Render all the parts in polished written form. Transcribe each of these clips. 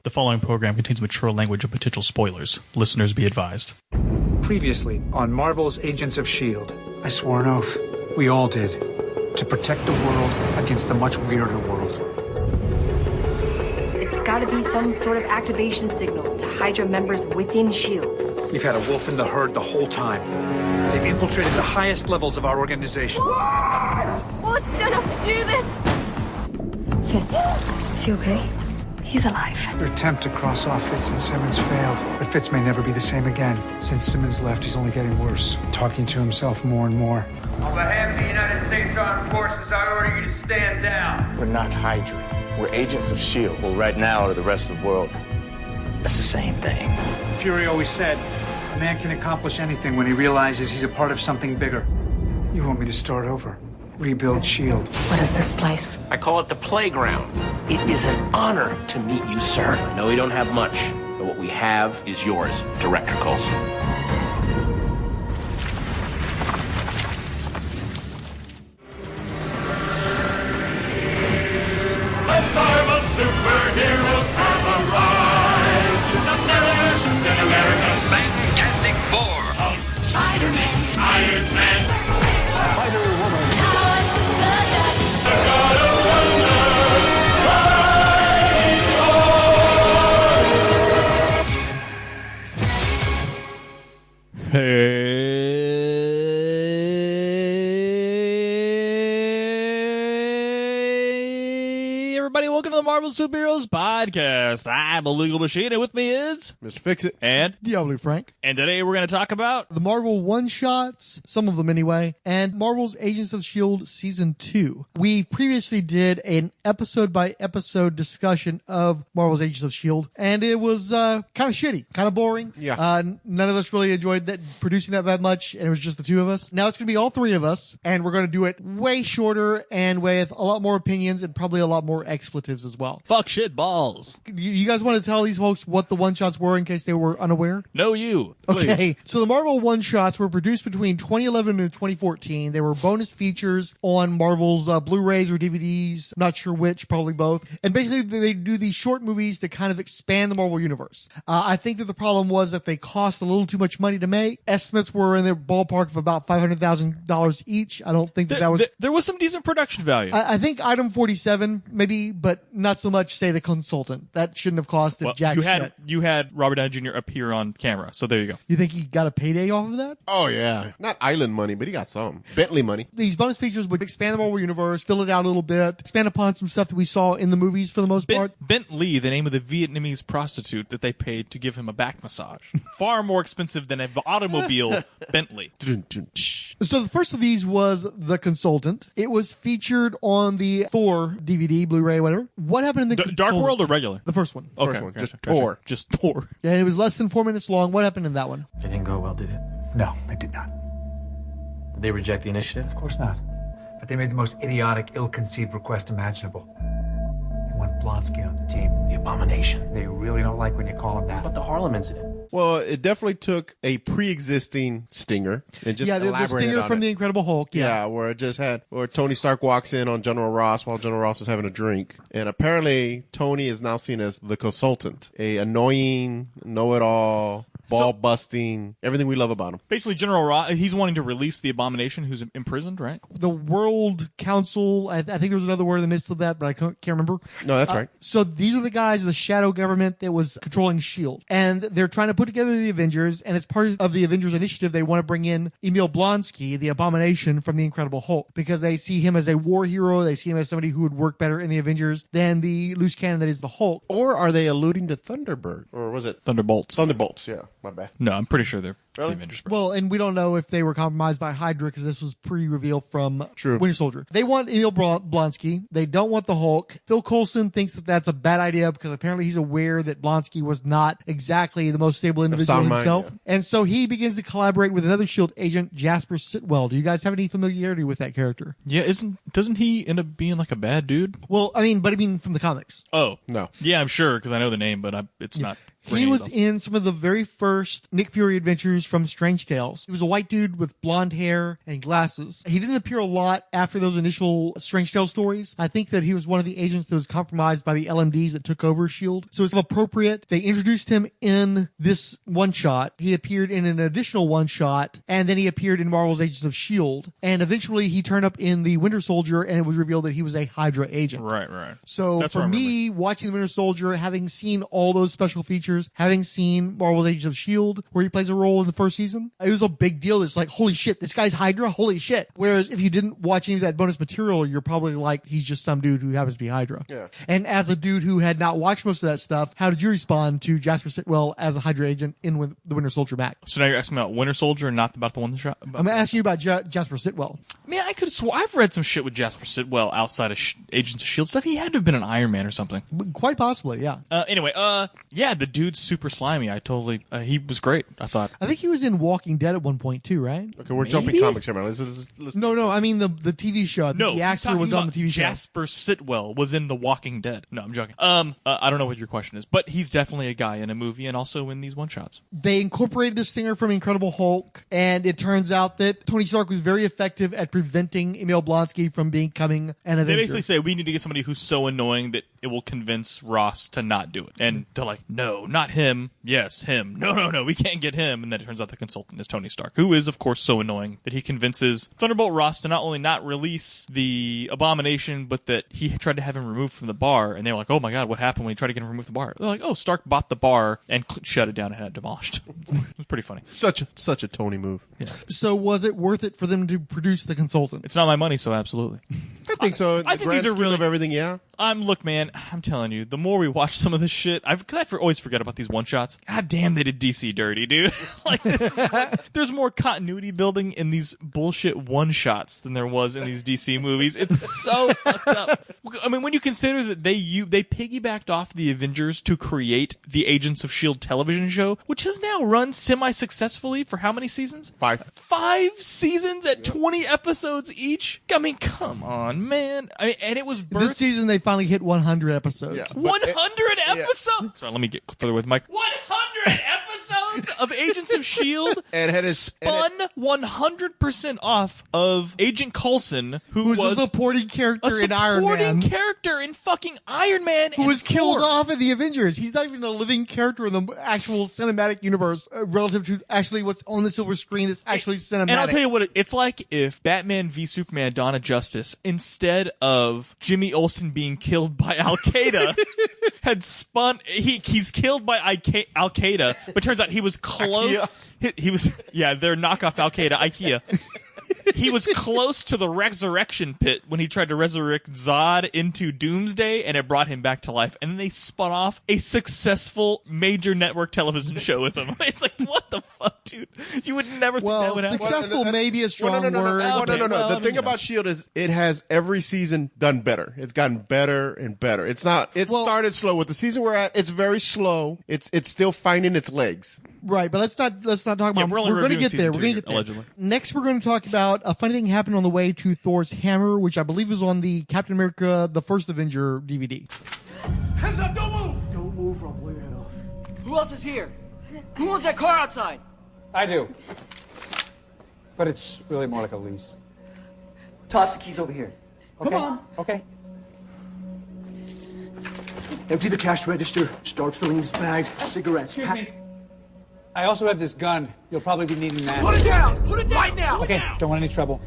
The following program contains mature language and potential spoilers. Listeners be advised. Previously on Marvel's Agents of S.H.I.E.L.D. I swore an oath. We all did. To protect the world against the much weirder world. It's gotta be some sort of activation signal to Hydra members within S.H.I.E.L.D. We've had a wolf in the herd the whole time. They've infiltrated the highest levels of our organization. What? Well, we don't have to do this. Fitz, is he okay? He's alive. Their attempt to cross off Fitz and Simmons failed, but Fitz may never be the same again. Since Simmons left, he's only getting worse, talking to himself more and more. On behalf of the United States Armed Forces, I order you to stand down. We're not Hydra. We're agents of S.H.I.E.L.D. Well, right now, to the rest of the world, it's the same thing. Fury always said, a man can accomplish anything when he realizes he's a part of something bigger. You want me to start over? Rebuild S.H.I.E.L.D. What is this place? I call it the playground. It is an honor to meet you, sir. I know we don't have much, but what we have is yours, Director Coulson. The Marvel superheroes have arrived. America's Fantastic Four. Spider-Man, Iron Man, Spider-Woman. Hey, everybody, welcome to the Marvel Superheroes Podcast. I'm a legal machine, and with me is Mr. Fixit and Diabolu Frank. And today we're going to talk about The Marvel one-shots, some of them anyway, and Marvel's Agents of S.H.I.E.L.D. Season 2. We previously did an episode-by-episode discussion of Marvel's Agents of S.H.I.E.L.D., and it was kind of shitty, kind of boring. Yeah. None of us really enjoyed that producing that much, and it was just the two of us. Now it's going to be all three of us, and we're going to do it way shorter and with a lot more opinions and probably a lot more expletives as well. fuck shit balls. You guys want to tell these folks what the one-shots were in case they were unaware? No, you. Please. Okay, so the Marvel one-shots were produced between 2011 and 2014. They were bonus features on Marvel's Blu-rays or DVDs, not sure which, probably both. And basically, they do these short movies to kind of expand the Marvel Universe. I think that the problem was that they cost a little too much money to make. Estimates were in the ballpark of about $500,000 each. I don't think that was... There was some decent production value. I think item 47, maybe, but not so much, say, the consultant. That shouldn't have cost a jack shit. You had Robert Downey Jr. appear on camera, so there you go. You think he got a payday off of that? Oh, Yeah, not island money, but he got some. Bentley money. These bonus features would expand the Marvel Universe, fill it out a little bit, expand upon some stuff that we saw in the movies for the most part. Bentley, the name of the Vietnamese prostitute that they paid to give him a back massage. Far more expensive than an automobile Bentley. So the first of these was The Consultant. It was featured on the Thor DVD, Blu-ray, whatever. What happened in the Dark World or regular? The first one. Okay, First one, gotcha, just gotcha. Thor. Just Thor. And it was less than 4 minutes long. What happened in that one? It didn't go well, did it? No, it did not. Did they reject the initiative? Of course not. But they made the most idiotic, ill-conceived request imaginable. They want Blonsky on the team. The Abomination. They really don't like when you call him that. What about the Harlem incident? Well, it definitely took a pre-existing Stinger and just the elaborated Stinger on from it. The Incredible Hulk. Yeah, where Tony Stark walks in on General Ross while General Ross is having a drink. And apparently, Tony is now seen as the consultant, a annoying, know-it-all, ball-busting, everything we love about him. Basically, General Ross, he's wanting to release the Abomination who's imprisoned, right? The World Council, I think there was another word in the midst of that, but I can't remember. No, that's right. So these are the guys of the shadow government that was controlling S.H.I.E.L.D. And they're trying to put together the Avengers, and as part of the Avengers initiative, they want to bring in Emil Blonsky, the Abomination from The Incredible Hulk, because they see him as a war hero. They see him as somebody who would work better in the Avengers than the loose cannon that is the Hulk. Or are they alluding to Thunderbird? Or was it? Thunderbolts. Thunderbolts, yeah. My bad. No, I'm pretty sure they're Really? the Avengers. Well, and we don't know if they were compromised by Hydra because this was pre-reveal from True. Winter Soldier. They want Emil Blonsky. They don't want the Hulk. Phil Coulson thinks that that's a bad idea because apparently he's aware that Blonsky was not exactly the most stable individual himself. Yeah. And so he begins to collaborate with another S.H.I.E.L.D. agent, Jasper Sitwell. Do you guys have any familiarity with that character? Yeah, doesn't he end up being like a bad dude? Well, I mean from the comics. Oh. No. Yeah, I'm sure because I know the name, but it's not. He was in some of the very first Nick Fury adventures from Strange Tales. He was a white dude with blonde hair and glasses. He didn't appear a lot after those initial Strange Tales stories. I think that he was one of the agents that was compromised by the LMDs that took over S.H.I.E.L.D. So it's appropriate. They introduced him in this one-shot. He appeared in an additional one-shot, and then he appeared in Marvel's Agents of S.H.I.E.L.D. And eventually he turned up in the Winter Soldier, and it was revealed that he was a Hydra agent. Right. So That's for me, watching the Winter Soldier, having seen all those special features, having seen Marvel's Agents of S.H.I.E.L.D., where he plays a role in the first season, it was a big deal. It's like, holy shit, this guy's Hydra? Holy shit. Whereas if you didn't watch any of that bonus material, you're probably like, he's just some dude who happens to be Hydra. Yeah. And as a dude who had not watched most of that stuff, how did you respond to Jasper Sitwell as a Hydra agent in the Winter Soldier back? So now you're asking about Winter Soldier and not about the one shot? I'm asking you about Jasper Sitwell. Man, I could have swore I've read some shit with Jasper Sitwell outside of Agents of S.H.I.E.L.D. stuff. He had to have been an Iron Man or something. Quite possibly, yeah. Anyway, yeah, the dude's super slimy. I totally, he was great, I thought. I think he was in Walking Dead at one point too, right? Okay, we're jumping comics here, man. Let's No, I mean the TV show. No, the actor was on the TV show. Jasper Sitwell was in The Walking Dead. No, I'm joking. I don't know what your question is, but he's definitely a guy in a movie and also in these one-shots. They incorporated the stinger from Incredible Hulk, and it turns out that Tony Stark was very effective at preventing Emil Blonsky from becoming an Avenger. They basically say, we need to get somebody who's so annoying that it will convince Ross to not do it. And they're like, no, not him. Yes, him. No, we can't get him. And then it turns out the consultant is Tony Stark, who is, of course, so annoying that he convinces Thunderbolt Ross to not only not release the Abomination, but that he tried to have him removed from the bar. And they were like, oh my God, what happened when he tried to get him removed from the bar? They're like, oh, Stark bought the bar and shut it down and had it demolished. It was pretty funny. Such a Tony move. Yeah. So was it worth it for them to produce the consultant? It's not my money, so absolutely. I think so. I think these are really of everything. Yeah. Look, man, I'm telling you, the more we watch some of this shit, I always forget about these one shots. God damn, they did DC dirty, dude. There's more continuity building in these bullshit one shots than there was in these DC movies. It's so fucked up. I mean, when you consider that they piggybacked off the Avengers to create the Agents of S.H.I.E.L.D. television show, which has now run semi-successfully for how many seasons? 5. 5 seasons at 20 episodes each? I mean, come on, man. I mean, and it was birthed... This season they finally hit 100 episodes. Yeah. 100 episodes? Sorry, let me get further with Mike. 100 episodes of Agents of S.H.I.E.L.D. and spun 100% off of Agent Coulson, who was a supporting character in Iron Man. A supporting character in fucking Iron Man. Who was killed Thor. off in the Avengers. He's not even a living character in the actual cinematic universe relative to actually what's on the silver screen is actually cinematic. And I'll tell you what, it's like if Batman v Superman Dawn of Justice, instead of Jimmy Olsen being killed by Al-Qaeda, had spun... He's killed by Al-Qaeda, but turns out he was close... He was... Yeah, they're knockoff Al-Qaeda, IKEA. He was close to the resurrection pit when he tried to resurrect Zod into Doomsday, and it brought him back to life. And then they spun off a successful major network television show with him. It's like, what the fuck, dude? You would never think that would happen. Successful may be a strong word. No. The thing about S.H.I.E.L.D. is it has every season done better. It's gotten better and better. It started slow. With the season we're at, it's very slow. It's still finding its legs. Right, but let's not talk about. We're going to get there. We're going to get there. Allegedly. Next, we're going to talk about a funny thing happened on the way to Thor's hammer, which I believe is on the Captain America: The First Avenger DVD. Hands up! Don't move! Don't move, or I'll blow your head off. Who else is here? Who owns that car outside? I do. But it's really more like a lease. Toss the keys over here. Okay. Come on. Okay. Empty the cash register. Start filling his bag. Cigarettes. Excuse me. I also have this gun. You'll probably be needing that. Put it down! Put it down right now! Okay, don't want any trouble.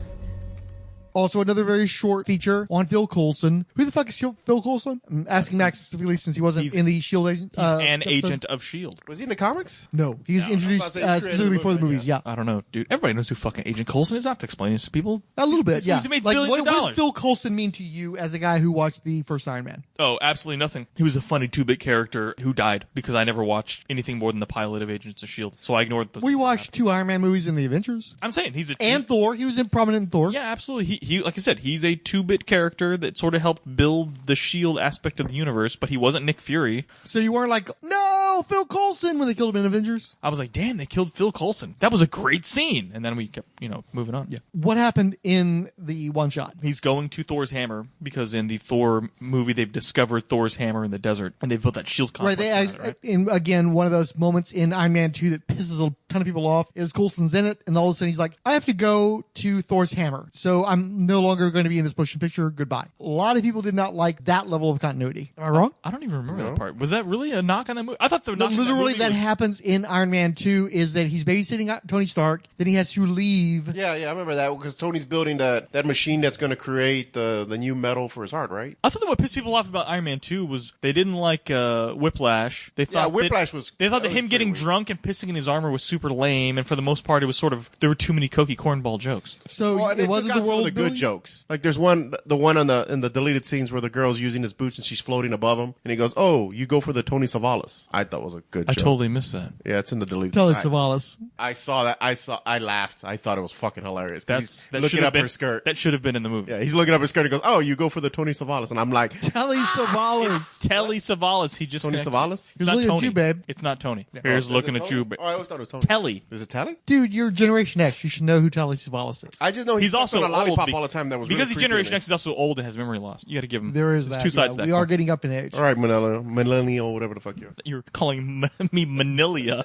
Also, another very short feature on Phil Coulson. Who the fuck is Phil Coulson? I'm asking Max specifically since he wasn't in the S.H.I.E.L.D. agent. He's an episode. agent of S.H.I.E.L.D. Was he in the comics? No, he was introduced specifically for the movies. Yeah, I don't know, dude. Everybody knows who fucking Agent Coulson is. I have to explain this to people. A little bit, yeah. He made like, billions of what dollars. does Phil Coulson mean to you as a guy who watched the first Iron Man? Oh, absolutely nothing. He was a funny 2-bit character who died because I never watched anything more than the pilot of Agents of S.H.I.E.L.D. So I ignored the... We watched 2 Iron Man movies in the Avengers. I'm saying and Thor. He was prominent in Thor. Yeah, absolutely. He like I said, he's a 2-bit character that sort of helped build the S.H.I.E.L.D. aspect of the universe, but he wasn't Nick Fury. So you weren't like, no, no, Phil Coulson, when they killed him in Avengers. I was like, damn, they killed Phil Coulson. That was a great scene. And then we kept, moving on. Yeah. What happened in the one shot? He's going to Thor's hammer because in the Thor movie, they've discovered Thor's hammer in the desert and they've built that shield complex. Right. Again, one of those moments in Iron Man 2 that pisses a ton of people off is Coulson's in it, and all of a sudden he's like, I have to go to Thor's hammer, so I'm no longer going to be in this motion picture. Goodbye. A lot of people did not like that level of continuity. Am I wrong? I don't even remember that part. Was that really a knock on that movie? I thought the knock on literally that happens in Iron Man 2 is that he's babysitting Tony Stark, then he has to leave. Yeah, I remember that because Tony's building that machine that's going to create the new metal for his heart, right? I thought that what pissed people off about Iron Man 2 was they didn't like Whiplash. They thought Whiplash they thought that him getting drunk and pissing in his armor was super lame, and for the most part, it was sort of there were too many Cokie cornball jokes. So it wasn't the world the good jokes. Like there's the one in the deleted scenes where the girl's using his boots and she's floating above him, and he goes, "Oh, you go for the Tony Savalas." I thought was a good joke. I totally missed that. Yeah, it's in the deleted. Tony Savalas. I saw that. I laughed. I thought it was fucking hilarious. That looking up her skirt. That should have been in the movie. Yeah, he's looking up her skirt and goes, "Oh, you go for the Tony Savalas," and I'm like, Telly Savalas. It's Telly Savalas. He just Tony Savalas. It's not looking Tony. At you, babe. It's not Tony. Yeah. Here's looking at you, babe. Oh, I always thought it was Tony. Telly. Is it Telly? Dude, you're Generation X. You should know who Telly Savalas is. I just know he's also on a lollipop old all the time. That was because really he's Generation X. He's also old and has memory loss. You got to give him. There is there's that. two sides to that. We are getting up in age. All right, millennial, whatever the fuck you are. You're calling me Manilia.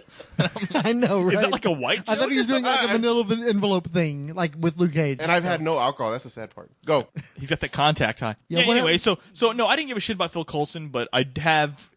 I know, right? Is that like a white joke? I thought he was doing like a manila envelope thing, like with Luke Cage. And I've had no alcohol. That's the sad part. Go. He's got that contact high. Yeah, anyway, so no, I didn't give a shit about Phil Coulson, but I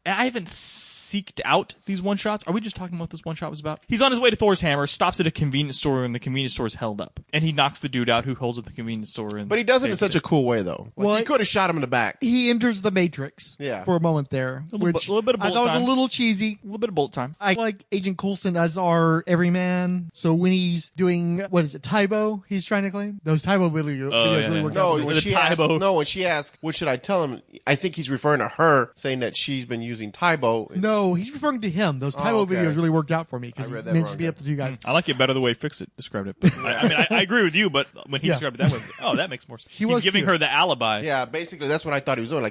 haven't seeked out these one shots. Are we just talking about what this one shot was about? He's on his way to Thor's hammer, stops at a convenience store, and the convenience store is held up, and he knocks the dude out who holds up the convenience store. But he does it in such a cool way, though. Like, he could have shot him in the back. He enters the Matrix. For a moment there, a little bit of bullet I thought time. was a little cheesy. A little bit of bullet time. I like Agent Coulson as our everyman. So when he's doing Tybo, he's trying to claim those Tybo videos really work out. When she asked, what should I tell him? I think he's referring to her, saying that she's been using Tybo. No, he's referring to him. Those Tybo videos really worked out for me because he mentioned beat up the two guys. I like it better the way Fixit described it. But I agree with you, but when he described it that way, that makes more sense. He's giving her the alibi. Yeah, basically that's what I thought he was doing.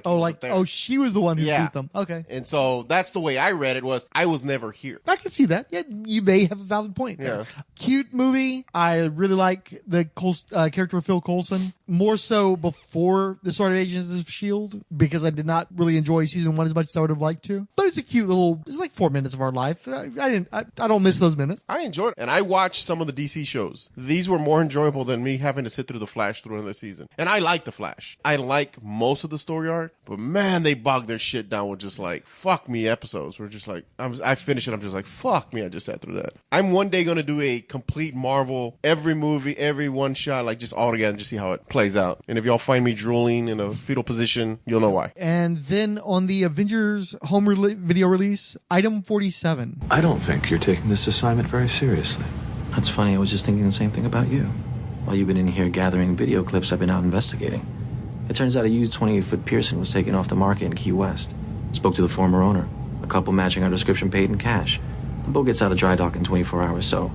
She was the one who beat them. Okay. And so that's the way I read it was I was never here. I can see that. Yeah, you may have a valid point there. Yeah. Cute movie. I really like the character of Phil Coulson. More so before the start of Agents of S.H.I.E.L.D. because I did not really enjoy season 1 as much as I would have liked to. But it's a cute little, it's like 4 minutes of our life. I don't miss those minutes. I enjoyed it. And I watched some of the DC shows. These were more enjoyable than me having to sit through The Flash through another season. And I like The Flash. I like most of the story arc, but man, they bogged their shit down with just like, fuck me episodes. We're just like, I finish it. I'm just like, fuck me. I just sat through that. I'm one day going to do a complete Marvel, every movie, every one shot, like just all together and just see how it plays out. And if y'all find me drooling in a fetal position, you'll know why. And then on the Avengers home video release, item 47. I don't think you're taking this assignment very seriously. That's funny. I was just thinking the same thing about you. While you've been in here gathering video clips, I've been out investigating. It turns out a used 28-foot Pearson was taken off the market in Key West. Spoke to the former owner. A couple matching our description paid in cash. The boat gets out of dry dock in 24 hours, so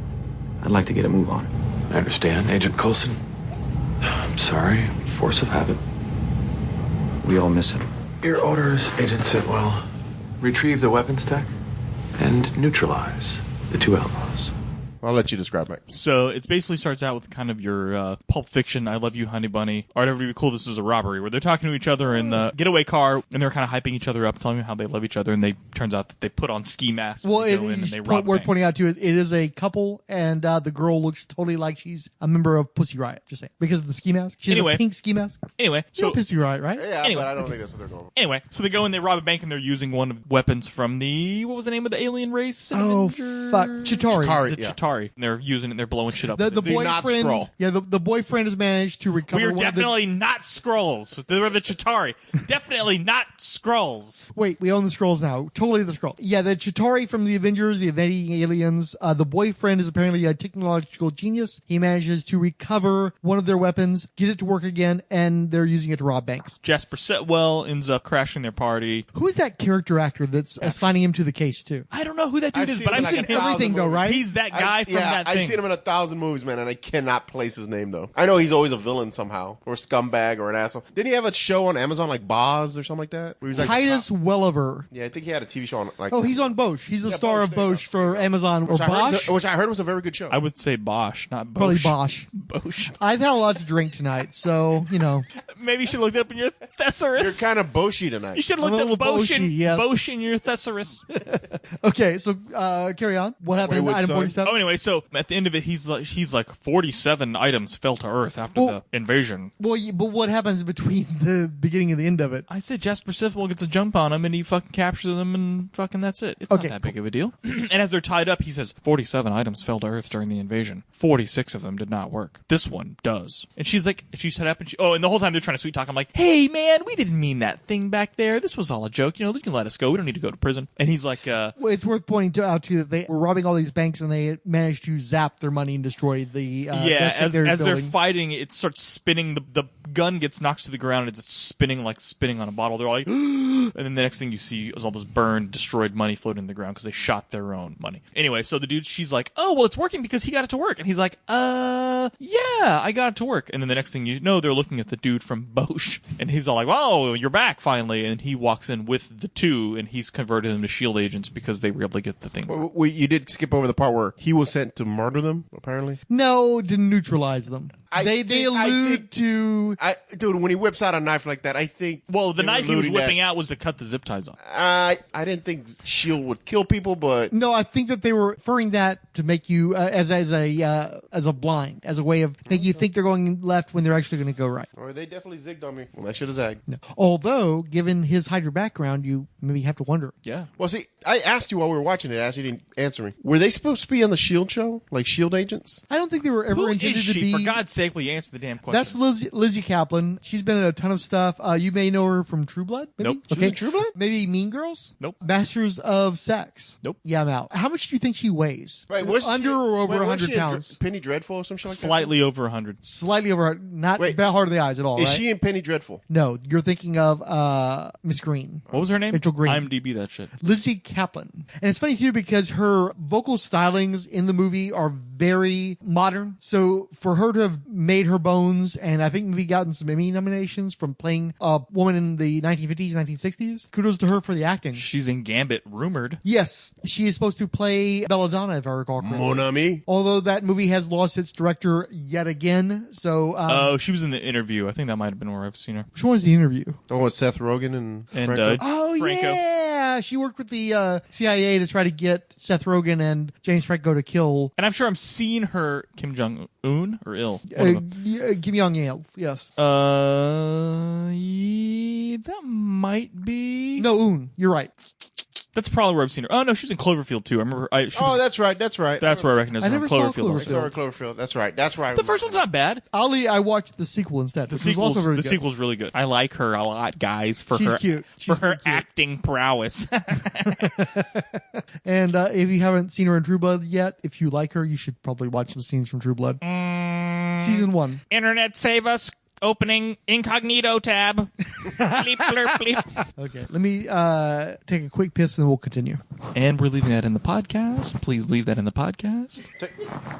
I'd like to get a move on. I understand, Agent Coulson. I'm sorry. Force of habit. We all miss him. Your orders, Agent Sitwell. Retrieve the weapons tech and neutralize the two outlaws. I'll let you describe it. So it basically starts out with kind of your Pulp Fiction, I Love You, Honey Bunny. Or whatever would be cool, this is a robbery, where they're talking to each other in the getaway car, and they're kind of hyping each other up, telling them how they love each other, and turns out that they put on ski masks. Well, and go in and they rob worth pointing out, too, it is a couple, and the girl looks totally like she's a member of Pussy Riot, just saying. Because of the ski mask. She has a pink ski mask. Anyway. So Pussy Riot, right? Yeah, but I don't think that's what they're going for. Anyway, so they go and they rob a bank, and they're using one of the weapons from what was the name of the alien race? Oh, fuck. Chitauri. Chitauri. And they're using it, they're blowing shit up. The boyfriend, the boyfriend has managed to recover. We are definitely not Skrulls. They were the Chitauri. Definitely not Skrulls. Wait, we own the Skrulls now. Totally the Skrull. Yeah, the Chitauri from the Avengers, the invading aliens. The boyfriend is apparently a technological genius. He manages to recover one of their weapons, get it to work again, and they're using it to rob banks. Jasper Sitwell ends up crashing their party. Who is that character actor that's assigning him to the case too? I don't know who that dude is, but I've seen everything though, right? He's that guy from that thing. I've seen him in 1,000 movies, man, and I cannot place his name, though. I know he's always a villain somehow, or a scumbag, or an asshole. Didn't he have a show on Amazon, like Boz or something like that? Where he was like Titus Welliver. Yeah, I think he had a TV show on, like... Oh, he's on Bosch. He's the star of Bosch for Amazon. Or Bosch? Which I heard was a very good show. I would say Bosch, not Bosch. Probably Bosch. Bosch. I've had a lot to drink tonight, so, you know. Maybe you should look it up in your thesaurus. You're kind of Boshy tonight. You should look up Bosch in your thesaurus. Okay, so carry on. What happened in item 47? Oh, anyway, so at the end of it, he's like 47 items fell to Earth after the invasion. Well, but what happens between the beginning and the end of it? I said Jasper Sitwell gets a jump on him, and he fucking captures them, and fucking that's it. It's not that big of a deal. And as they're tied up, he says 47 items fell to Earth during the invasion. 46 of them did not work. This one does. And she's like, she's set up, and and the whole time they're trying to sweet talk. I'm like, hey man, we didn't mean that thing back there. This was all a joke. You know, you can let us go. We don't need to go to prison. And he's like, well, it's worth pointing out too that they were robbing all these banks, and they managed to zap their money and destroy the as they're fighting, it starts spinning. The gun gets knocked to the ground, and it's spinning on a bottle. They're all like, and then the next thing you see is all this burned, destroyed money floating in the ground because they shot their own money. Anyway, so the dude, she's like, oh, well, it's working because he got it to work. And he's like, yeah, I got it to work. And then the next thing you know, they're looking at the dude from Bosch, and he's all like, oh, you're back finally. And he walks in with the two, and he's converted them to S.H.I.E.L.D. agents because they were able to get the thing. Well, you did skip over the part where he was sent to murder them, apparently? No, to neutralize them. They allude to... Dude, when he whips out a knife like that, I think... Well, the knife he was whipping out was to cut the zip ties off. I didn't think S.H.I.E.L.D. would kill people, but... No, I think that they were referring that to make you as a blind, as a way of making you think they're going left when they're actually going to go right. Or they definitely zigged on me. Well, I should have zagged. No. Although, given his Hydra background, you maybe have to wonder. Yeah. Well, see, I asked you while we were watching it. I asked you, didn't answer me. Were they supposed to be on the S.H.I.E.L.D. show? Like S.H.I.E.L.D. agents? I don't think they were ever Who intended is she? to be... For God's sake, will you answer the damn question? That's Lizzie Kaplan. She's been in a ton of stuff. You may know her from True Blood. Maybe? Nope. Okay. She's in True Blood? Maybe Mean Girls? Nope. Masters of Sex? Nope. Yeah, I'm out. How much do you think she weighs? Right, Under or over 100 pounds? Penny Dreadful or some shit like that? Slightly over 100. Slightly over, not that hard in the eyes at all, Is right? she in Penny Dreadful? No, you're thinking of Miss Green. What was her name? Rachel Green. IMDb that shit. Lizzie Kaplan. And it's funny too because her vocal stylings in the movie are very modern. So for her to have made her bones, and I think maybe gotten some Emmy nominations from playing a woman in the 1950s, 1960s, kudos to her for the acting. She's in Gambit, rumored. Yes, she is supposed to play Belladonna, if I recall correctly. Mon ami. Although that movie has lost its director yet again. So, she was in The Interview. I think that might have been where I've seen her. which one was the interview? The one with Seth Rogen and Franco? Oh, Franco. yeah. She worked with the CIA to try to get Seth Rogen and James Franco to kill. And I'm sure I'm seeing her Kim Jong-un or Il. Kim Jong-il, yes. That might be... No, Un. You're right. That's probably where I've seen her. Oh, no, she was in Cloverfield, too. I remember that's right. That's where I recognize her. I never saw Cloverfield. I saw her Cloverfield. That's right. That's right. The first one's not bad. Oddly, I watched the sequel instead. The sequel's really good. I like her a lot, guys, for She's her cute. for her acting prowess. And if you haven't seen her in True Blood yet, if you like her, you should probably watch some scenes from True Blood. Season 1. Internet, save us. Opening incognito tab. Bleep, blurp, bleep. Okay, let me take a quick piss and then we'll continue. And we're leaving that in the podcast. Please leave that in the podcast.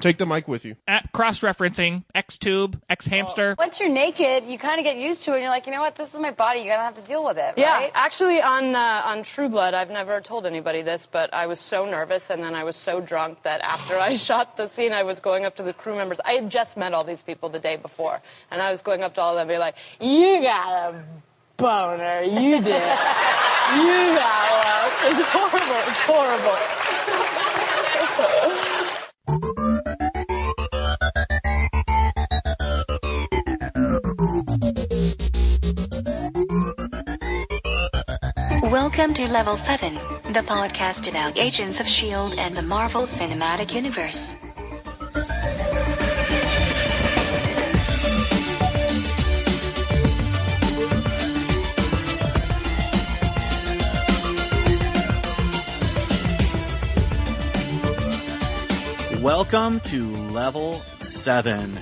Take the mic with you. Cross-referencing. X-tube. X-hamster. Once you're naked, you kind of get used to it, and you're like, you know what, this is my body, you're going to have to deal with it, Yeah, right? actually on True Blood, I've never told anybody this, but I was so nervous, and then I was so drunk that after I shot the scene, I was going up to the crew members. I had just met all these people the day before, and I was going up to all of them and be like, you got a boner, you did. You got one. It's horrible, it's horrible. Welcome to Level 7, the podcast about Agents of S.H.I.E.L.D. and the Marvel Cinematic Universe. Welcome to Level 7.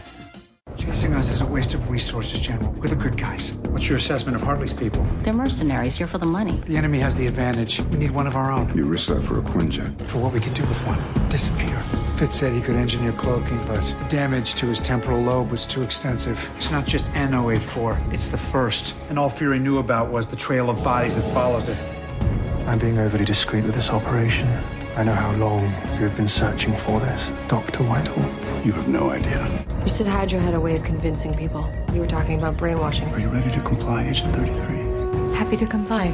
Chasing us is a waste of resources, General. We're the good guys. What's your assessment of Hartley's people? They're mercenaries here for the money. The enemy has the advantage. We need one of our own. You risk that for a Quinjet. For what we can do with one. Disappear. Fitz said he could engineer cloaking, but the damage to his temporal lobe was too extensive. It's not just N084, it's the first. And all Fury knew about was the trail of bodies that follows it. I'm being overly discreet with this operation. I know how long you have been searching for this. Dr. Whitehall. You have no idea. You said Hydra had a way of convincing people. You were talking about brainwashing. Are you ready to comply, Agent 33? Happy to comply.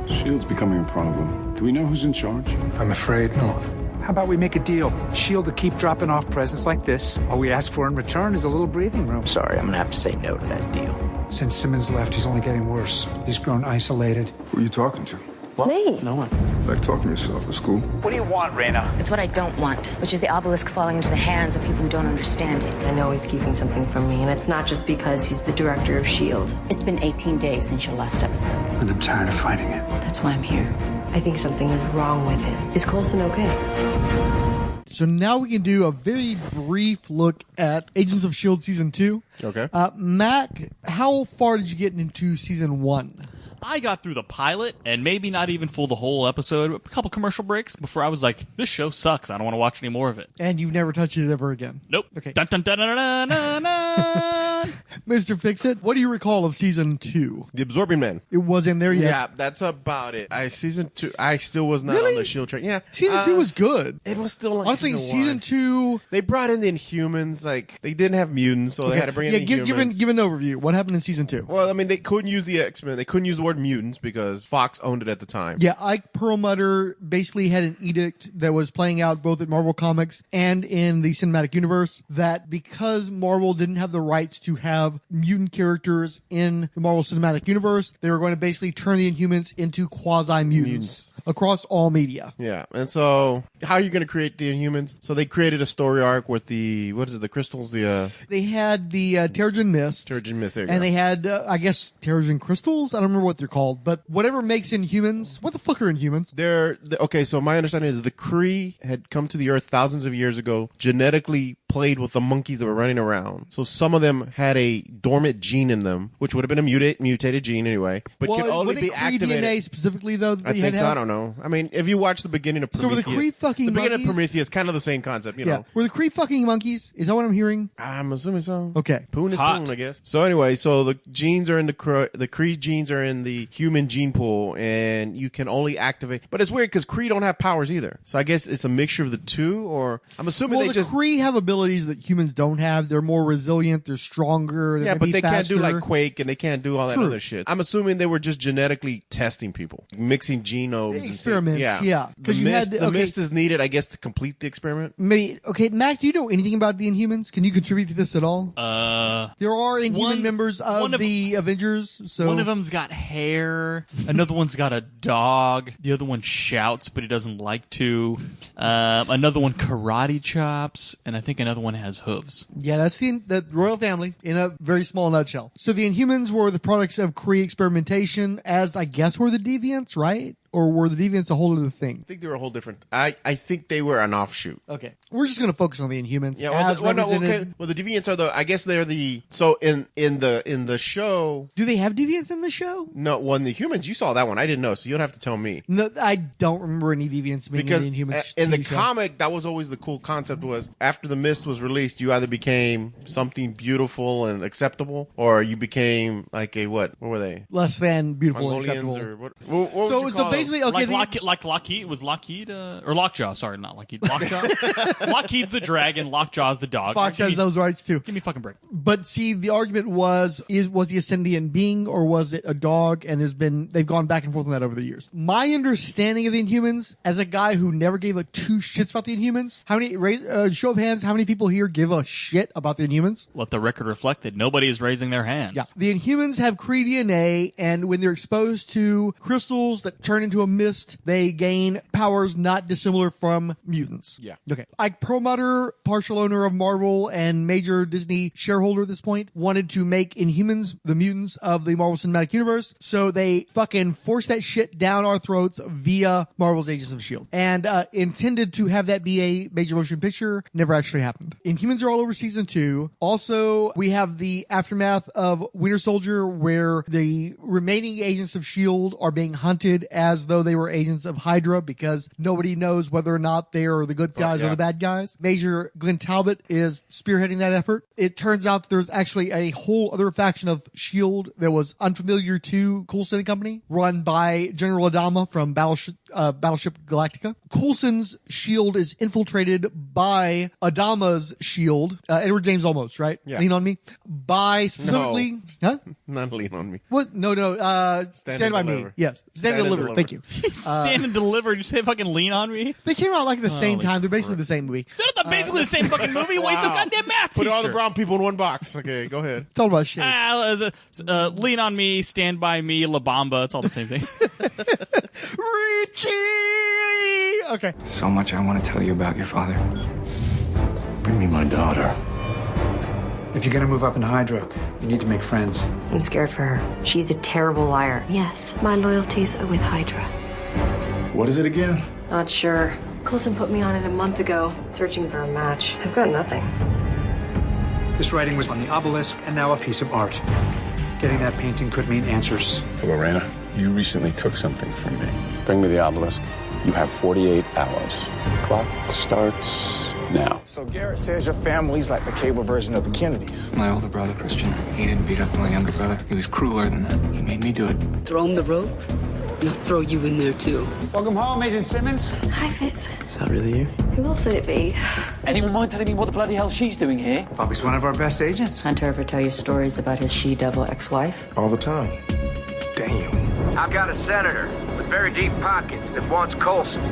S.H.I.E.L.D's becoming a problem. Do we know who's in charge? I'm afraid not. How about we make a deal? S.H.I.E.L.D. to keep dropping off presents like this. All we ask for in return is a little breathing room. Sorry, I'm gonna have to say no to that deal. Since Simmons left, he's only getting worse. He's grown isolated. Who are you talking to? What? Me? No one. Like talking to yourself at school? What do you want, Reyna? It's what I don't want, which is the obelisk falling into the hands of people who don't understand it. I know he's keeping something from me, and it's not just because he's the director of S.H.I.E.L.D. It's been 18 days since your last episode. And I'm tired of fighting it. That's why I'm here. I think something is wrong with him. Is Coulson okay? So now we can do a very brief look at Agents of S.H.I.E.L.D. Season 2. Okay. Mac, how far did you get into Season 1? I got through the pilot and maybe not even full the whole episode, a couple commercial breaks before I was like, this show sucks. I don't want to watch any more of it. And you've never touched it ever again? Nope. Okay. Dun, dun, dun, dun, dun, dun, dun. Mr. Fixit, what do you recall of Season 2? The Absorbing Man. It was in there, yes. Yeah, that's about it. Season 2, I still was not Really? on the S.H.I.E.L.D. train. Yeah. Season 2 was good. It was still like Honestly, Season 2... They brought in the Inhumans. Like, they didn't have mutants, so they had to bring in the Inhumans. Give an overview. What happened in Season 2? Well, I mean, they couldn't use the X-Men. They couldn't use the word mutants because Fox owned it at the time. Yeah, Ike Perlmutter basically had an edict that was playing out both at Marvel Comics and in the cinematic universe that because Marvel didn't have the rights to have mutant characters in the Marvel Cinematic Universe, they were going to basically turn the Inhumans into quasi-mutants across all media. Yeah, and so how are you going to create the Inhumans? So they created a story arc with the crystals? They had the Terrigen Mist. Terrigen Mist, there you and go. they had, I guess, Terrigen Crystals? I don't remember what they're called, but whatever makes Inhumans. What the fuck are Inhumans? Okay, so my understanding is the Kree had come to the Earth thousands of years ago, genetically played with the monkeys that were running around. So some of them had a dormant gene in them, which would have been a mutated gene anyway, but could only be Kree activated. DNA specifically, though? I think so. I don't know. I mean, if you watch the beginning of Prometheus, so were the Kree fucking the beginning monkeys? of Prometheus, kind of the same concept, you know. Were the Kree fucking monkeys? Is that what I'm hearing? I'm assuming so. Okay. Poon is Hot. poon, I guess. So anyway, so the genes are in the Kree genes are in the human gene pool, and you can only activate. But it's weird because Kree don't have powers either. So I guess it's a mixture of the two, or I'm assuming the Kree have abilities that humans don't have. They're more resilient. They're stronger. They're but they faster. can't do like Quake, and they can't do all that True. other shit. I'm assuming they were just genetically testing people, mixing genomes. Experiments, yeah. The mist is needed, I guess, to complete the experiment. Maybe. Okay, Mac, do you know anything about the Inhumans? Can you contribute to this at all? There are Inhuman members of the Avengers. So one of them's got hair. Another one's got a dog. The other one shouts, but he doesn't like to. Another one karate chops, and I think another one has hooves. Yeah, that's the royal family in a very small nutshell. So the Inhumans were the products of Kree experimentation, as I guess were the Deviants, right? Or were the Deviants a whole other thing? I think they were a whole different. I think they were an offshoot. Okay, we're just going to focus on the Inhumans. Yeah, Well, the Deviants are I guess they're the. So in the show, do they have Deviants in the show? No, well, in the Humans, you saw that one. I didn't know, so you don't have to tell me. No, I don't remember any Deviants being because in the Inhumans. In the TV show. comic, that was always the cool concept. Was after the Mist was released, you either became something beautiful and acceptable, or you became like a what? What were they? Less than beautiful and Mongolians acceptable. or what would you call basically, them? okay. Like Lockheed, was Lockheed, or Lockjaw, sorry, not Lockheed. Lockjaw? Lockheed's the dragon, Lockjaw's the dog. Fox has those rights too. Give me a fucking break. But see, the argument was he a sentient being or was it a dog? And they've gone back and forth on that over the years. My understanding of the Inhumans, as a guy who never gave a two shits about the Inhumans, show of hands, how many people here give a shit about the Inhumans? Let the record reflect that nobody is raising their hand. Yeah. The Inhumans have Kree DNA, and when they're exposed to crystals that turn into a mist, they gain powers not dissimilar from mutants. Yeah. Okay. Ike Perlmutter, partial owner of Marvel and major Disney shareholder at this point, wanted to make Inhumans the mutants of the Marvel Cinematic Universe, so they fucking forced that shit down our throats via Marvel's Agents of S.H.I.E.L.D. and intended to have that be a major motion picture. Never actually happened. Inhumans are all over season 2. Also, we have the aftermath of Winter Soldier, where the remaining agents of S.H.I.E.L.D. are being hunted as as though they were agents of Hydra because nobody knows whether or not they are the good guys or the bad guys. Major Glenn Talbot is spearheading that effort. It turns out there's actually a whole other faction of S.H.I.E.L.D. that was unfamiliar to Coulson and Company, run by General Adama from Battleship Galactica. Coulson's S.H.I.E.L.D. is infiltrated by Adama's S.H.I.E.L.D. Edward James Olmos, right? Yeah. Lean on me. By specifically... Huh? Not lean on me. What? No. Stand by me. Yes. Stand and deliver. Thank you. Stand and deliver. You say fucking lean on me? They came out like at the same time. They're basically the same movie. They're not basically the same fucking movie. Wait, some goddamn math Put teacher. all the brown people in one box. Okay, go ahead. Talk about shit. Lean on me, stand by me, La Bamba. It's all the same thing. Richie! Okay. So much I want to tell you about your father. Bring me my daughter. If you're going to move up in Hydra, you need to make friends. I'm scared for her. She's a terrible liar. Yes, my loyalties are with Hydra. What is it again? Not sure. Coulson put me on it a month ago. Searching for a match. I've got nothing. This writing was on the obelisk and now a piece of art. Getting that painting could mean answers. Lorena, you recently took something from me. Bring me the obelisk. You have 48 hours. Clock starts now. So Garrett says your family's like the cable version of the Kennedys. My older brother, Christian, he didn't beat up my younger brother. He was crueler than that. He made me do it. Throw him the rope, and I'll throw you in there, too. Welcome home, Agent Simmons. Hi, Fitz. Is that really you? Who else would it be? Anyone mind telling me what the bloody hell she's doing here? Bobby's one of our best agents. Hunter ever tell you stories about his she-devil ex-wife? All the time. Damn. I've got a senator with very deep pockets that wants Coulson.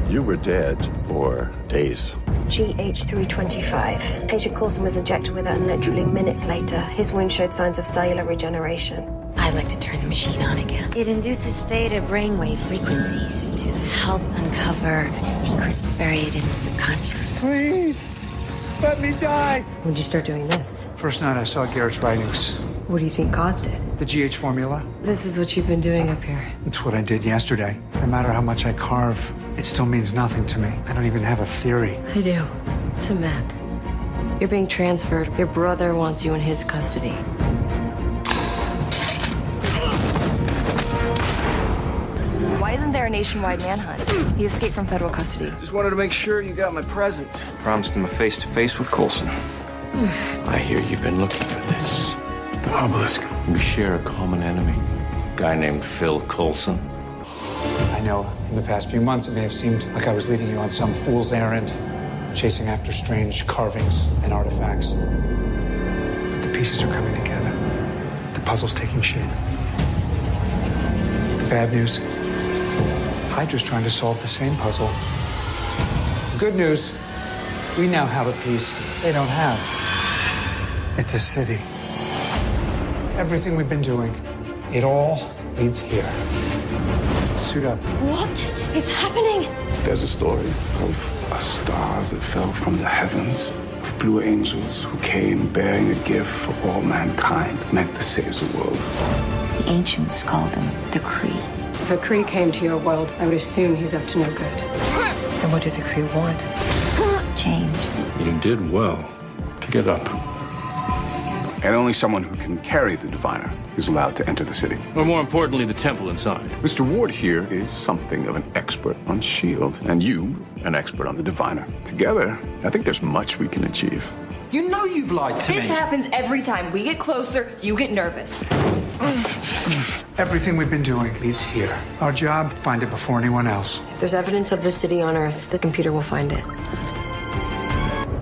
You were dead for days. GH325. Agent Coulson was injected with it, and literally minutes later, his wound showed signs of cellular regeneration. I'd like to turn the machine on again. It induces theta brainwave frequencies to help uncover secrets buried in the subconscious. Please, let me die. When'd you start doing this? First night I saw Garrett's writings. What do you think caused it? The GH formula. This is what you've been doing up here. It's what I did yesterday. No matter how much I carve, it still means nothing to me. I don't even have a theory. I do. It's a map. You're being transferred. Your brother wants you in his custody. Why isn't there a nationwide manhunt? He escaped from federal custody. Just wanted to make sure you got my present. Promised him a face-to-face with Coulson. I hear you've been looking for this. The obelisk. We share a common enemy. A guy named Phil Coulson. I know in the past few months it may have seemed like I was leading you on some fool's errand, chasing after strange carvings and artifacts. But the pieces are coming together. The puzzle's taking shape. The bad news, Hydra's trying to solve the same puzzle. Good news, we now have a piece they don't have. It's a city. Everything we've been doing, it all leads here. Suit up. What is happening? There's a story of stars that fell from the heavens, of blue angels who came bearing a gift for all mankind, meant to save the world. The ancients called them the Kree. If a Kree came to your world, I would assume he's up to no good. And what do the Kree want? Change. You did well. Pick it up. And only someone who can carry the diviner is allowed to enter the city. Or more importantly, the temple inside. Mr. Ward here is something of an expert on S.H.I.E.L.D. and you, an expert on the diviner. Together, I think there's much we can achieve. You know you've lied to me. This happens every time. We get closer, you get nervous. Everything we've been doing leads here. Our job, find it before anyone else. If there's evidence of this city on Earth, the computer will find it.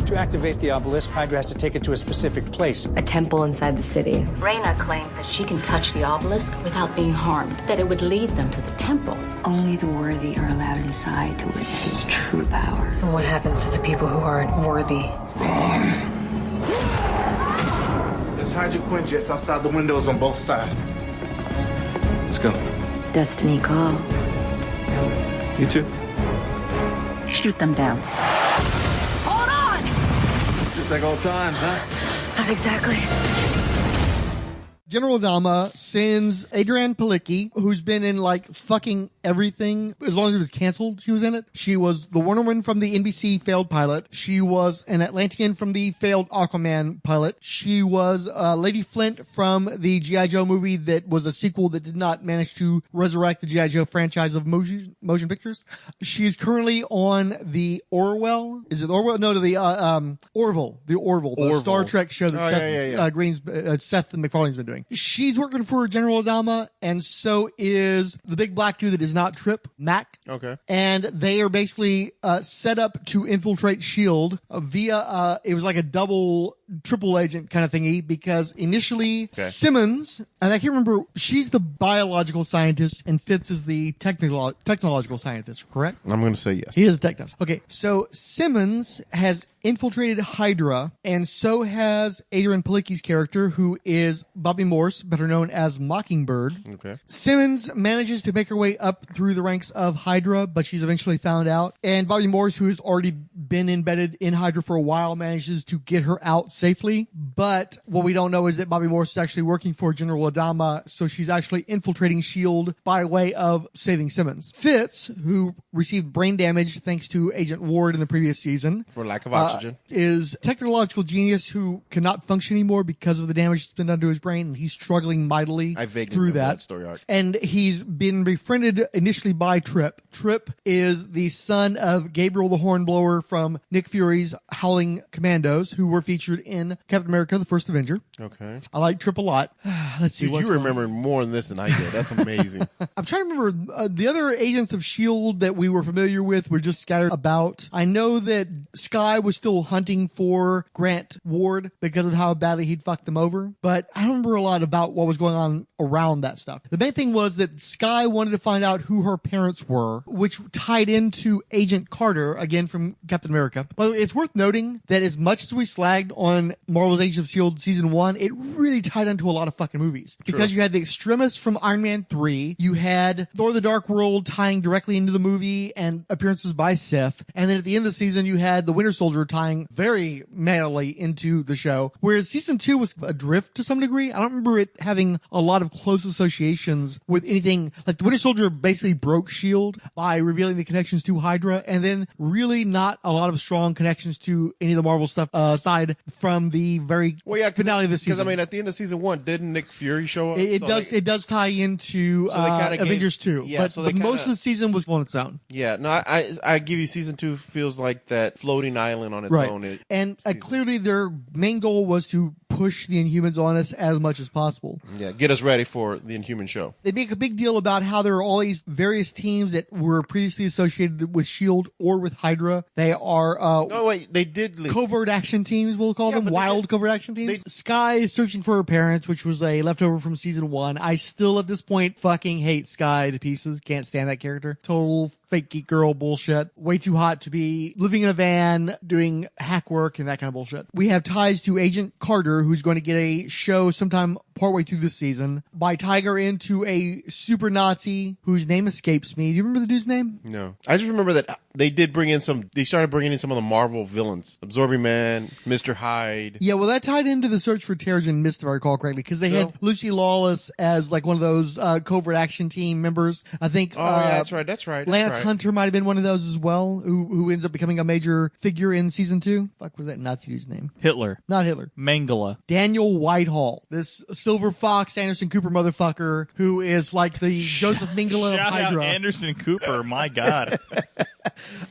To activate the obelisk, Hydra has to take it to a specific place. A temple inside the city. Reyna claims that she can touch the obelisk without being harmed, that it would lead them to the temple. Only the worthy are allowed inside to witness its true power. And what happens to the people who aren't worthy? There's Hydra Quinn just outside the windows on both sides. Let's go. Destiny calls. You too. Shoot them down. Just like old times, huh? Not exactly. General Adama sends Adrian Palicki, who's been in like fucking everything. As long as it was canceled, she was in it. She was the Wonder Woman from the NBC failed pilot. She was an Atlantean from the failed Aquaman pilot. She was Lady Flint from the G.I. Joe movie that was a sequel that did not manage to resurrect the G.I. Joe franchise of motion pictures. She's currently on the Orwell. Is it Orwell? No, the Orville. The Orville. The Star Trek show that Seth MacFarlane's been doing. She's working for General Adama, and so is the big black dude that is not Trip, Mac. Okay. And they are basically set up to infiltrate S.H.I.E.L.D. Via, it was like a triple agent kind of thingy, because initially Simmons, and I can't remember, she's the biological scientist and Fitz is the technological scientist, correct? I'm going to say yes. He is a technologist. Okay, so Simmons has infiltrated Hydra, and so has Adrian Palicki's character, who is Bobby Morse, better known as Mockingbird. Okay. Simmons manages to make her way up through the ranks of Hydra, but she's eventually found out. And Bobby Morse, who has already been embedded in Hydra for a while, manages to get her out safely. But what we don't know is that Bobby Morse is actually working for General Adama, so she's actually infiltrating S.H.I.E.L.D. by way of saving Simmons. Fitz, who received brain damage thanks to Agent Ward in the previous season, for lack of oxygen, is a technological genius who cannot function anymore because of the damage that's been done to his brain, and he's struggling mightily through that story arc. And he's been befriended initially by Trip. Trip is the son of Gabriel the Hornblower from Nick Fury's Howling Commandos, who were featured in Captain America: The First Avenger. Okay. I like Trip a lot. Let's see. Dude, you remember more than this than I did. That's amazing. I'm trying to remember the other agents of S.H.I.E.L.D. that we were familiar with were just scattered about. I know that Skye was still hunting for Grant Ward because of how badly he'd fucked them over, but I don't remember a lot about what was going on around that stuff. The main thing was that Skye wanted to find out who her parents were, which tied into Agent Carter, again from Captain America. By the way, it's worth noting that as much as we slagged on Marvel's Agents of S.H.I.E.L.D. Season 1, it really tied into a lot of fucking movies. Because you had the Extremis from Iron Man 3, you had Thor the Dark World tying directly into the movie and appearances by Sif, and then at the end of the season you had the Winter Soldier tying very manly into the show, whereas Season 2 was adrift to some degree. I don't remember it having a lot of close associations with anything. Like the Winter Soldier basically broke S.H.I.E.L.D. by revealing the connections to Hydra, and then really not a lot of strong connections to any of the Marvel stuff aside from the very finale of the season. Because I mean, at the end of Season 1, didn't Nick Fury show up? It does tie into Avengers 2, but most of the season was on its own. Yeah, no, I give you Season 2 feels like that floating island on its own. And clearly their main goal was to push the Inhumans on us as much as possible. Yeah, get us ready for the Inhuman show. They make a big deal about how there are all these various teams that were previously associated with S.H.I.E.L.D. or with Hydra. They are no, wait, they did covert action teams, we'll call them, wild covert action teams. Skye is searching for her parents, which was a leftover from Season 1. I still at this point fucking hate Skye to pieces. Can't stand that character. Total fake geek girl bullshit. Way too hot to be living in a van doing hack work and that kind of bullshit. We have ties to Agent Carter, who's going to get a show sometime partway through this season by Tiger into a super Nazi whose name escapes me. Do you remember the dude's name? No. I just remember that they started bringing in some of the Marvel villains. Absorbing Man, Mr. Hyde. Yeah, well, that tied into the search for Terrigen Mist, if I recall correctly, because they had Lucy Lawless as like one of those covert action team members. I think. Yeah, that's right. Lance Hunter might have been one of those as well, who ends up becoming a major figure in Season 2. Fuck, was that Nazi dude's name? Hitler. Not Hitler. Mengele. Daniel Whitehall. This Silver Fox Anderson Cooper motherfucker who is like the Joseph Mengele of Hydra. Shout out Anderson Cooper, my God.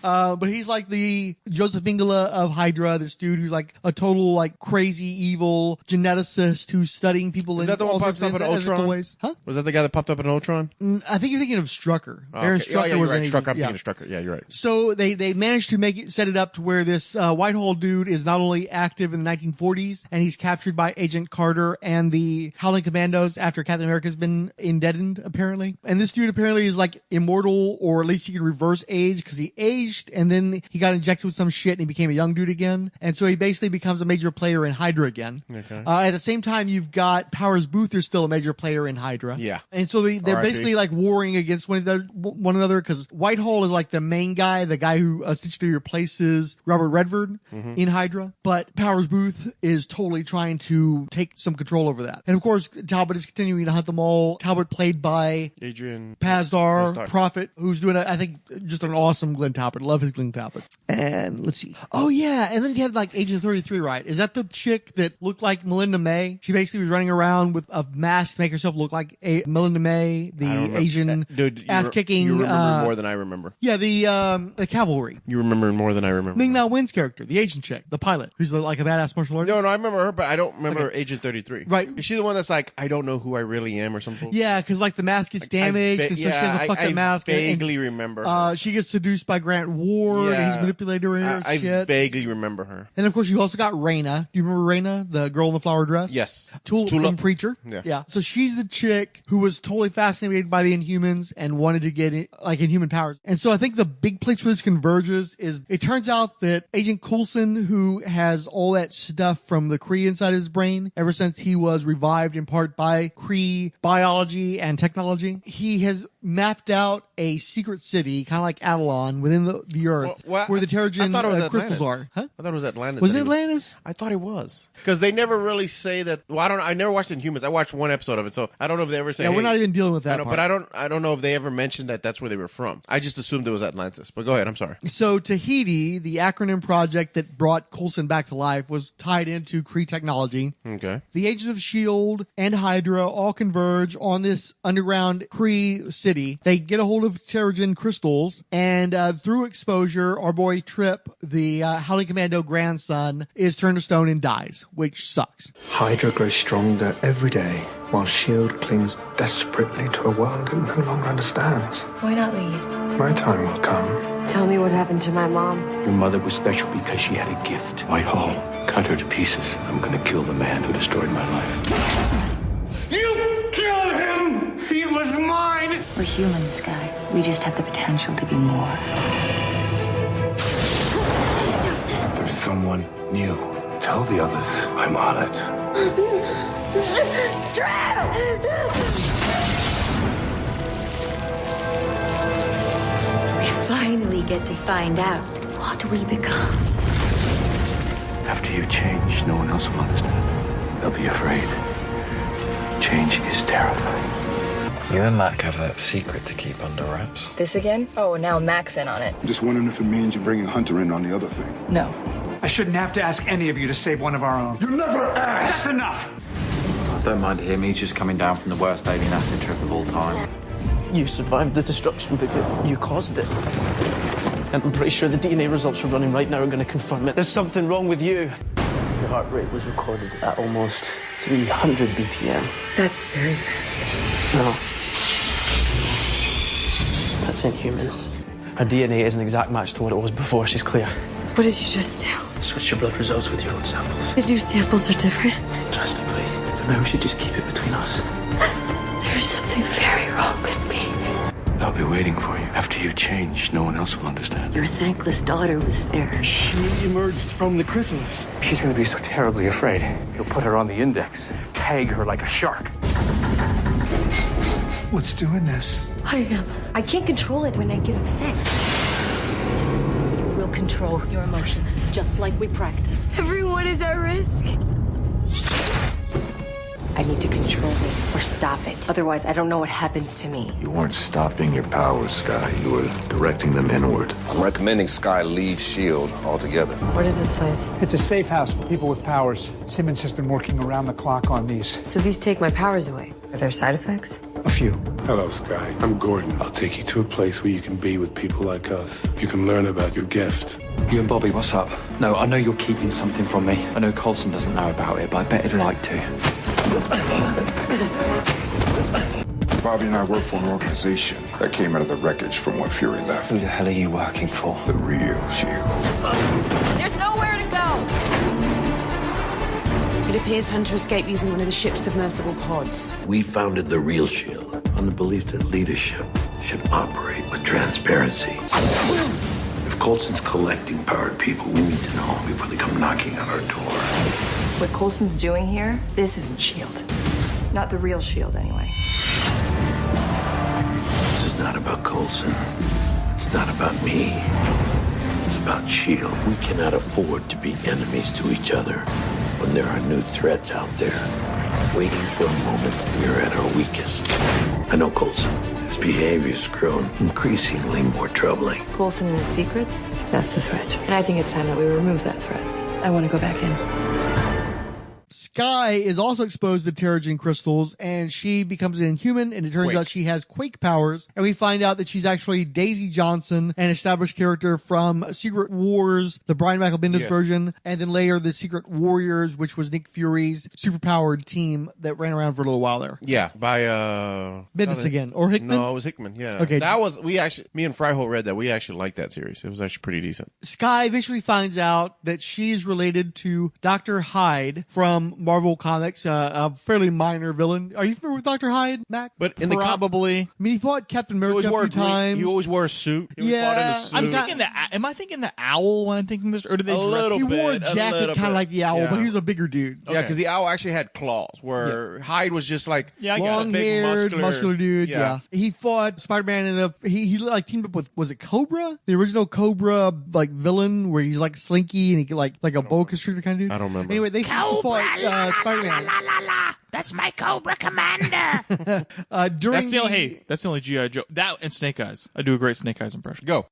But he's like the Joseph Mengele of Hydra, this dude who's like a total like crazy evil geneticist who's studying people. Is that the one pops up in Ultron? Ways. Huh? Was that the guy that popped up in Ultron? I think you're thinking of Strucker. Aaron okay. Strucker was right. in Strucker. I'm thinking of Strucker. Yeah, you're right. So they managed to set it up to where this Whitehall dude is not only active in the 1940s, and he's captured by Agent Carter and the Howling Commandos after Captain America's been indebted, apparently. And this dude apparently is like immortal, or at least he can reverse age because he he aged and then he got injected with some shit and he became a young dude again. And so he basically becomes a major player in Hydra again. Okay. At the same time, you've got Powers Booth, who's still a major player in Hydra. Yeah. And so they're basically like warring against one another because Whitehall is like the main guy, the guy who essentially replaces Robert Redford in Hydra. But Powers Booth is totally trying to take some control over that. And of course, Talbot is continuing to hunt them all. Talbot played by Adrian Pasdar, Prophet, who's doing, I think, just an awesome Glenn Talbot. Love his Glenn Talbot. And let's see. Oh, yeah. And then you had like Agent 33, right? Is that the chick that looked like Melinda May? She basically was running around with a mask to make herself look like Melinda May, the Asian ass-kicking. You remember more than I remember. Yeah, the cavalry. You remember more than I remember. Ming-Na Wen's character, the Asian chick, the pilot, who's like a badass martial artist. No, I remember her, but I don't remember Agent 33. Right. Is she the one that's like, I don't know who I really am or something? Yeah, because like the mask gets damaged, and so she has to fuck the mask. I vaguely remember her. She gets seduced by Grant Ward, and he's manipulated her and I shit. vaguely remember her. And of course, you also got Raina. Do you remember Raina, the girl in the flower dress? Yes. Tulip from Preacher. Yeah. So she's the chick who was totally fascinated by the Inhumans and wanted to get like Inhuman powers. And so I think the big place where this converges is it turns out that Agent Coulson, who has all that stuff from the Kree inside his brain ever since he was revived in part by Kree biology and technology, he has mapped out a secret city, kind of like Avalon, within the Earth, where the Terrigen crystals are. Huh? I thought it was Atlantis. Was it Atlantis? I thought it was. Because they never really say that. Well, I never watched Inhumans. I watched one episode of it, so I don't know if they ever say. Yeah, we're not even dealing with that part. But I don't know if they ever mentioned that that's where they were from. I just assumed it was Atlantis. But go ahead. I'm sorry. So Tahiti, the acronym project that brought Coulson back to life, was tied into Kree technology. Okay. The Agents of S.H.I.E.L.D. and Hydra all converge on this underground Kree city. They get a hold of Terrigen crystals, and through exposure, our boy Trip, the Howling Commando grandson, is turned to stone and dies, which sucks. Hydra grows stronger every day, while S.H.I.E.L.D. clings desperately to a world it no longer understands. Why not leave? My time will come. Tell me what happened to my mom. Your mother was special because she had a gift. Whitehall, cut her to pieces. I'm gonna kill the man who destroyed my life. You killed him! He was mine! We're humans, Guy. We just have the potential to be more. There's someone new. Tell the others I'm on it. We finally get to find out what we become. After you change, no one else will understand. They'll be afraid. Change is terrifying. You and Mac have that secret to keep under wraps. This again? Oh, now Mac's in on it. I'm just wondering if it means you're bringing Hunter in on the other thing. No. I shouldn't have to ask any of you to save one of our own. You never asked! That's enough! Don't mind him, he's just coming down from the worst alien acid trip of all time. You survived the destruction because you caused it. And I'm pretty sure the DNA results we're running right now are going to confirm it. There's something wrong with you. Your heart rate was recorded at almost 300 BPM. That's very fast. No. That's inhuman. Her DNA is an exact match to what it was before. She's clear. What did you just do? Switch your blood results with your old samples. The new samples are different. Drastically. For now, we should just keep it between us. There's something very wrong with me. I'll be waiting for you. After you change, no one else will understand. Your thankless daughter was there. She emerged from the chrysalis. She's going to be so terribly afraid. You'll put her on the index. Tag her like a shark. What's doing this? I am. I can't control it when I get upset. You will control your emotions, just like we practiced. Everyone is at risk. I need to control this or stop it. Otherwise, I don't know what happens to me. You weren't stopping your powers, Sky. You were directing them inward. I'm recommending Sky leave S.H.I.E.L.D. altogether. What is this place? It's a safe house for people with powers. Simmons has been working around the clock on these. So these take my powers away. Are there side effects? A few. Hello, Sky. I'm Gordon. I'll take you to a place where you can be with people like us. You can learn about your gift. You and Bobby, what's up? No, I know you're keeping something from me. I know Coulson doesn't know about it, but I bet he'd like to. Bobby and I work for an organization that came out of the wreckage from when Fury left. Who the hell are you working for? The real S.H.I.E.L.D. There's nowhere to go! It appears Hunter escaped using one of the ship's submersible pods. We founded the real S.H.I.E.L.D. on the belief that leadership should operate with transparency. If Coulson's collecting powered people, we need to know before they come knocking on our door. What Coulson's doing here, this isn't S.H.I.E.L.D. Not the real S.H.I.E.L.D. anyway. This is not about Coulson. It's not about me. It's about S.H.I.E.L.D. We cannot afford to be enemies to each other when there are new threats out there. Waiting for a moment, we are at our weakest. I know Coulson. His behavior's grown increasingly more troubling. Coulson and his secrets, that's the threat. And I think it's time that we remove that threat. I want to go back in. Skye is also exposed to Terrigen crystals, and she becomes an Inhuman, and it turns out she has Quake powers, and we find out that she's actually Daisy Johnson, an established character from Secret Wars, the Brian Michael Bendis version, and then later the Secret Warriors, which was Nick Fury's superpowered team that ran around for a little while there. Yeah, by Bendis again, or Hickman? No, it was Hickman. Yeah, okay. That was me and Fryhole read that. We actually liked that series. It was actually pretty decent. Skye eventually finds out that she's related to Dr. Hyde from Marvel Comics, a fairly minor villain. Are you familiar with Dr. Hyde, Mac? But in probably. I mean, he fought Captain America a few times. He always wore a suit. He yeah, fought in a suit. I'm thinking am I thinking the owl when I'm thinking this, or did they dress? He wore a jacket kind of like the owl, but he was a bigger dude. Yeah, because the owl actually had claws, where Hyde was just like long-haired, muscular dude. Yeah. He fought Spider-Man in he like teamed up with, was it Cobra? The original Cobra like villain, where he's like slinky and he like a boa constrictor kind of dude. I don't remember. Anyway, they fought Spider-Man. That's my Cobra Commander. During that's the only G.I. Joe. That and Snake Eyes. I do a great Snake Eyes impression. Go.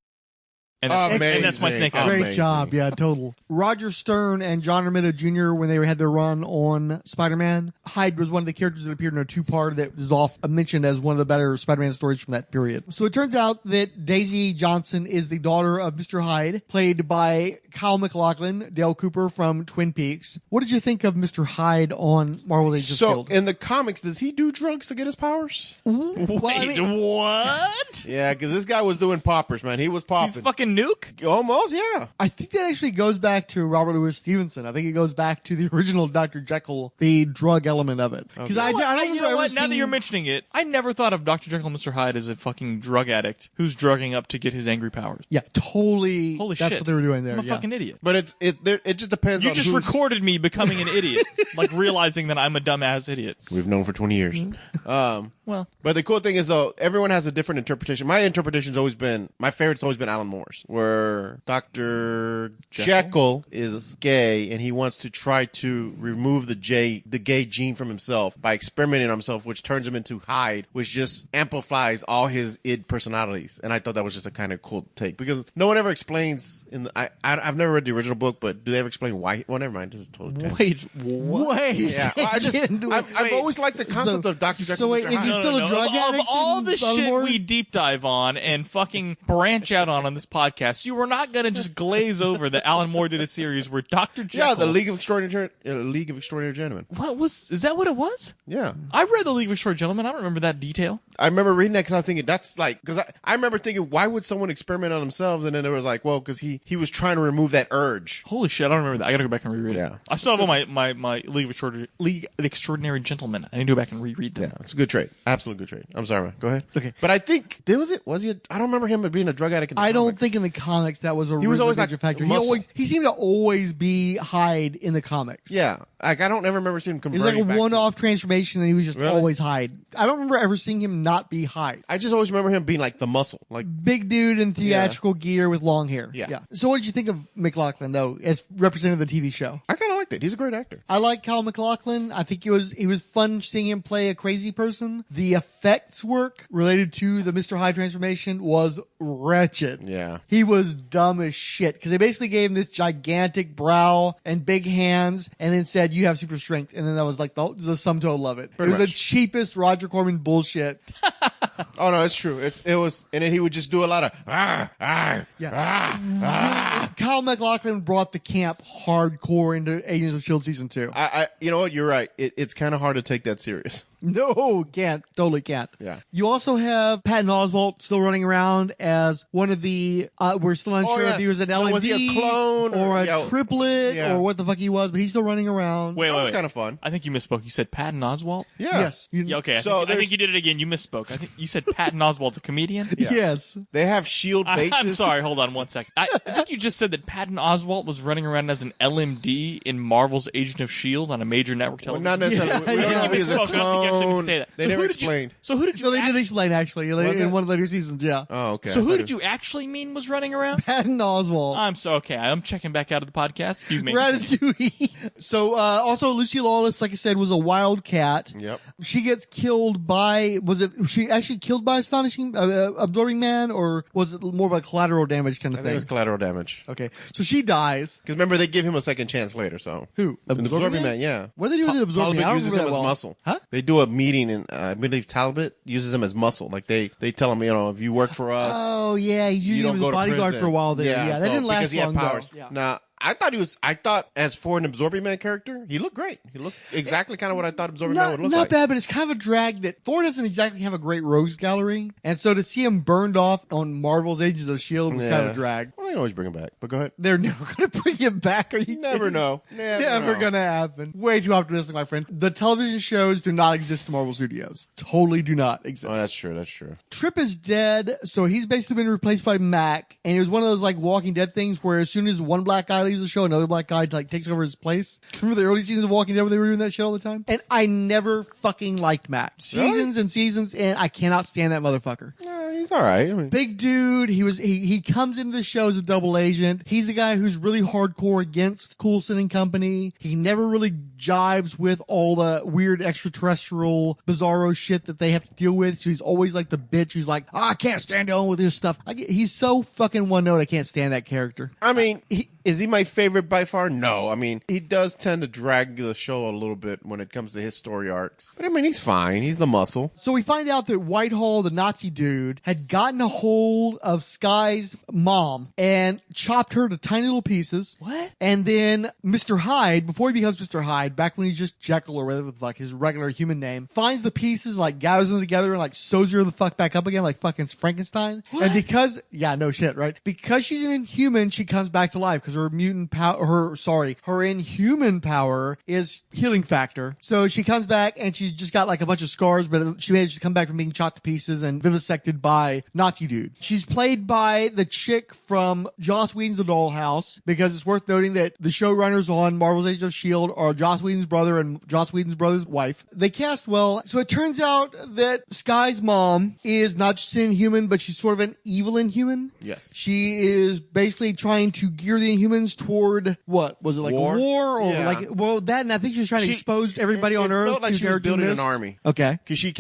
And that's my Snake Eyes. Great job. Yeah, total. Roger Stern and John Romita Jr., when they had their run on Spider-Man, Hyde was one of the characters that appeared in a two-part that was mentioned as one of the better Spider-Man stories from that period. So it turns out that Daisy Johnson is the daughter of Mr. Hyde, played by Kyle MacLachlan, Dale Cooper from Twin Peaks. What did you think of Mr. Hyde on Marvel's Agents of S.H.I.E.L.D.? In the comics, does he do drugs to get his powers? Wait, what? Yeah, because this guy was doing poppers, man. He was popping. He's fucking Nuke? Almost, yeah. I think that actually goes back to Robert Louis Stevenson. I think it goes back to the original Dr. Jekyll, the drug element of it. Because I don't you know what? Now that you're mentioning it, I never thought of Dr. Jekyll and Mr. Hyde as a fucking drug addict who's drugging up to get his angry powers. Yeah, totally. Holy That's shit. what they were doing there. I'm a fucking idiot. But it just depends You on just recorded me becoming an idiot, like realizing that I'm a dumbass idiot. We've known for 20 years. Well, but the cool thing is, though, everyone has a different interpretation. My favorite's always been Alan Moore's, where Dr. Jekyll is gay and he wants to try to remove the gay gene from himself by experimenting on himself, which turns him into Hyde, which just amplifies all his id personalities. And I thought that was just a kind of cool take, because no one ever explains I've never read the original book, but do they ever explain why? Well, never mind. This is totally Wait. Yeah, I've always liked the concept of Dr. Jekyll. So wait, is he still a drug addict? Of all the shit we deep dive on and fucking branch out on this podcast, you were not going to just glaze over that Alan Moore did a series where Dr. Jekyll... Yeah, the League of Extraordinary Gentlemen. Is that what it was? Yeah. I read the League of Extraordinary Gentlemen. I don't remember that detail. I remember reading that because I was thinking, because I remember thinking, why would someone experiment on themselves? And then it was like, well, because he was trying to remove that urge. Holy shit, I don't remember that. I got to go back and reread it. Yeah. I still have all my League of Extraordinary Gentlemen. I need to go back and reread them. Yeah, it's a good trade. Absolute good trade. I'm sorry, man. Go ahead. Okay. But I think, was he I don't remember him being a drug addict in the comics. don't think in the comics that was a He was always major like factor. muscle. He seemed to always be Hyde in the comics. Yeah. Like, I don't ever remember seeing him It was converting like a back one-off transformation, and he was just Really? always Hyde. I don't remember ever seeing him not be Hyde. I just always remember him being like the muscle. Like, Big dude in theatrical gear with long hair. Yeah. So what did you think of MacLachlan, though, as representing the TV show? I kind of liked it. He's a great actor. I like Kyle MacLachlan. I think it was fun seeing him play a crazy person. The effects work related to the Mr. Hyde transformation was wretched. Yeah. He was dumb as shit because they basically gave him this gigantic brow and big hands and then said, you have super strength. And then that was like the sum total of it. Pretty it was much. the cheapest Roger Corman bullshit. Oh, no, it's true. It was, and then he would just do a lot of, Kyle MacLachlan brought the camp hardcore into Agents of S.H.I.E.L.D. Season 2. You know what? You're right. It's kind of hard to take that serious. No, can't. Totally can't. Yeah. You also have Patton Oswalt still running around as one of the, we're still unsure if he was an LMD was he a clone or a triplet or what the fuck he was, but he's still running around. Wait, That was kind of fun. I think you misspoke. You said Patton Oswalt? Yeah. Yes. Yeah, okay. So I think there's- you did it again. You misspoke. I think you said Patton Oswalt, the comedian? Yes. They have S.H.I.E.L.D. bases. I'm sorry. Hold on 1 second. I think you just said that Patton Oswalt was running around as an LMD in Marvel's Agent of S.H.I.E.L.D. on a major network Well, television. not necessarily. We don't know if he's a I don't think you actually clone. meant to say that. They So never who did you- explained. So who did you? No, they did explain actually Was in it? one of the later seasons, yeah. Oh, okay. So who did you actually mean was running around? Patton Oswalt. I'm so okay. I'm checking back out of the podcast. Excuse me. Ratatouille. So, also Lucy Lawless, like I said, was a wildcat. Yep. She gets killed by, was she actually killed by Astonishing, Absorbing Man, or was it more of a collateral damage kind of I thing? think it was collateral damage. Okay. So she dies. Because remember, they give him a second chance later, so. Who? Absorbing Man, yeah. What do they do with the Absorbing Man? I Talbot don't uses remember him that as well. muscle. Huh? They do a meeting, and I believe Talbot uses him as muscle. Like, they tell him, if you work for us, Oh, yeah. He you usually don't was go a to bodyguard prison. for a while there. Yeah, that so didn't last because he had long, though. powers. Yeah. Now, I thought as for an Absorbing Man character, he looked great. He looked exactly kind of what I thought Absorbing Man would look Not like. bad, but it's kind of a drag that Thor doesn't exactly have a great rogues gallery. And so to see him burned off on Marvel's Agents of S.H.I.E.L.D. was kind of a drag. Well, they always bring him back. But go ahead. They're never going to bring him back. Are you Never kidding? know. Never know. going to happen. Way too optimistic, my friend. The television shows do not exist in Marvel Studios. Totally do not exist. Oh, that's true. That's true. Trip is dead, so he's basically been replaced by Mac. And it was one of those like Walking Dead things where as soon as one black guy leaves the show, another black guy like takes over his place. Remember the early seasons of Walking Dead when they were doing that show all the time? And I never fucking liked Mac. Seasons and seasons, and I cannot stand that motherfucker. He's all right. I mean, Big dude. He comes into the show as a double agent. He's the guy who's really hardcore against Coulson and company. He never really jibes with all the weird extraterrestrial bizarro shit that they have to deal with. So he's always like the bitch who's like, I can't stand dealing with this stuff. He's so fucking one note. I can't stand that character. I mean, is he my favorite by far? No. I mean, he does tend to drag the show a little bit when it comes to his story arcs. But I mean, he's fine. He's the muscle. So we find out that Whitehall, the Nazi dude, had gotten a hold of Sky's mom and chopped her to tiny little pieces. What? And then Mr. Hyde, before he becomes Mr. Hyde, back when he's just Jekyll or whatever the fuck, his regular human name, finds the pieces, like gathers them together and like sews her the fuck back up again like fucking Frankenstein. What? And because, yeah, no shit, right? Because she's an Inhuman, she comes back to life because her mutant power, her Inhuman power is healing factor. So she comes back and she's just got like a bunch of scars, but she managed to come back from being chopped to pieces and vivisected by Nazi dude. She's played by the chick from Joss Whedon's The Dollhouse, because it's worth noting that the showrunners on Marvel's Agents of S.H.I.E.L.D. are Joss Whedon's brother and Joss Whedon's brother's wife. They cast well. So it turns out that Sky's mom is not just an Inhuman, but she's sort of an evil Inhuman. Yes. She is basically trying to gear the Inhumans toward, what? Was it like War? a war? Or Yeah. like, well, that, and I think she was trying to expose everybody on Earth. It felt like to she was their building an doomist. army. Okay. Because she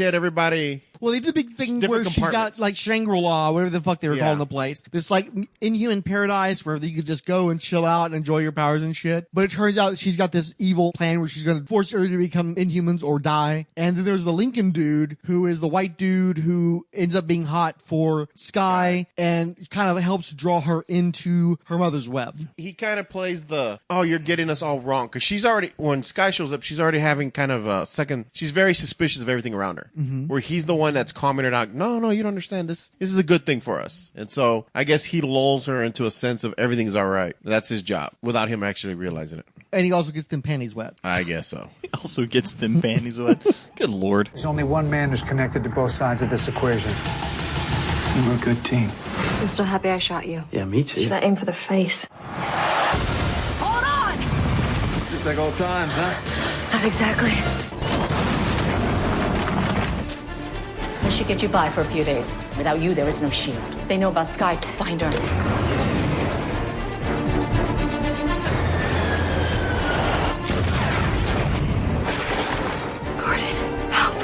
had everybody. Well, they did a big thing Different where she's got compartments. like Shangri-La, whatever the fuck they were Yeah. calling the place. This like Inhuman paradise where you could just go and chill out and enjoy your powers and shit. But it turns out that she's got this evil plan where she's going to force everybody to become Inhumans or die. And then there's the Lincoln dude who is the white dude who ends up being hot for Sky and kind of helps draw her into her mother's web. He kind of plays you're getting us all wrong. Because she's already, when Sky shows up, she's already having kind of a second, she's very suspicious of everything around her. Mhm. Where he's the one that's calming her out. No, you don't understand. This is a good thing for us. And so I guess he lulls her into a sense of everything's all right. That's his job without him actually realizing it. And he also gets them panties wet. I guess so. He also gets them panties wet. Good lord. There's only one man who's connected to both sides of this equation. We're a good team. I'm still happy I shot you. Yeah, me too. Should I aim for the face? Hold on! Just like old times, huh? Not exactly. This should get you by for a few days. Without you, there is no shield. They know about Sky. Find her. Gordon, help.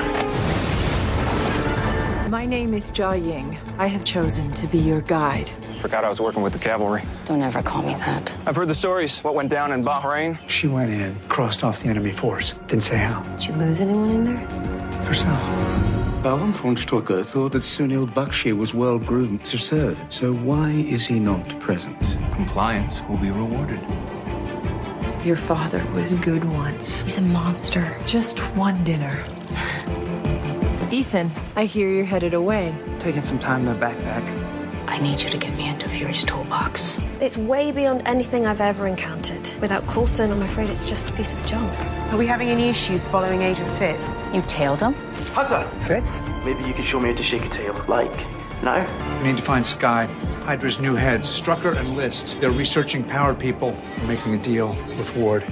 My name is Jia Ying. I have chosen to be your guide. Forgot I was working with the cavalry. Don't ever call me that. I've heard the stories. What went down in Bahrain? She went in, crossed off the enemy force. Didn't say how. Did you lose anyone in there? Herself. Baron von Strucker thought that Sunil Bakshi was well groomed to serve. So why is he not present? Compliance will be rewarded. Your father was good once. He's a monster. Just one dinner. Ethan, I hear you're headed away. Taking some time to backpack. I need you to get me into Fury's toolbox. It's way beyond anything I've ever encountered. Without Coulson, I'm afraid it's just a piece of junk. Are we having any issues following Agent Fitz? You tailed him? Hunter! Fitz? Maybe you can show me how to shake a tail. Like, now? We need to find S.H.I.E.L.D. Hydra's new heads, Strucker and List. They're researching power people and making a deal with Ward.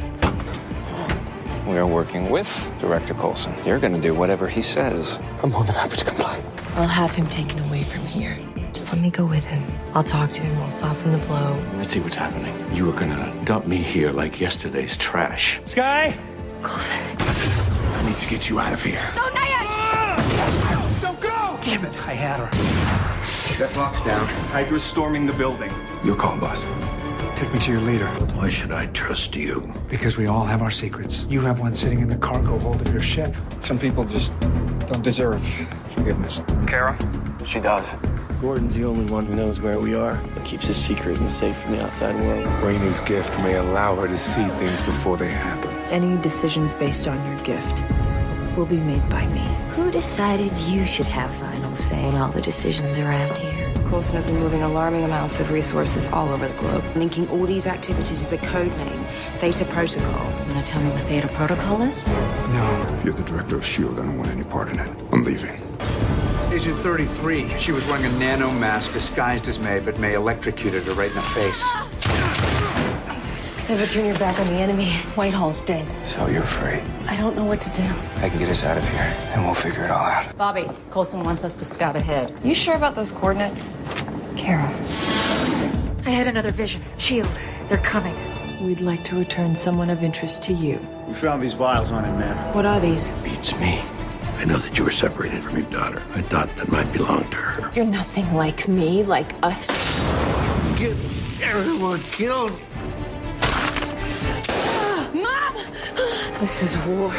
We are working with Director Coulson. You're going to do whatever he says. I'm more than happy to comply. I'll have him taken away from here. Just let me go with him. I'll talk to him. I'll soften the blow. Let's see what's happening. You are gonna dump me here like yesterday's trash. Sky? Coulson. I need to get you out of here. No, not yet! Don't go! Damn it, I had her. That lock's down. Hydra's storming the building. Your call, boss. Take me to your leader. Why should I trust you? Because we all have our secrets. You have one sitting in the cargo hold of your ship. Some people just don't deserve forgiveness. Kara? She does. Gordon's the only one who knows where we are and keeps his secret and safe from the outside world. Rainey's gift may allow her to see things before they happen. Any decisions based on your gift will be made by me. Who decided you should have final say in all the decisions around here? Coulson has been moving alarming amounts of resources all over the globe. Linking all these activities is a code name, Theta Protocol. You want to tell me what Theta Protocol is? No. You're the director of S.H.I.E.L.D. I don't want any part in it. I'm leaving. Agent 33. She was wearing a nano mask disguised as May, but May electrocuted her right in the face. Never turn your back on the enemy. Whitehall's dead. So you're free. I don't know what to do. I can get us out of here, and we'll figure it all out. Bobby, Coulson wants us to scout ahead. You sure about those coordinates? Kara. I had another vision. S.H.I.E.L.D. They're coming. We'd like to return someone of interest to you. We found these vials on him, man. What are these? Beats me. I know that you were separated from your daughter. I thought that might belong to her. You're nothing like me, like us. Get everyone killed. Mom! This is war.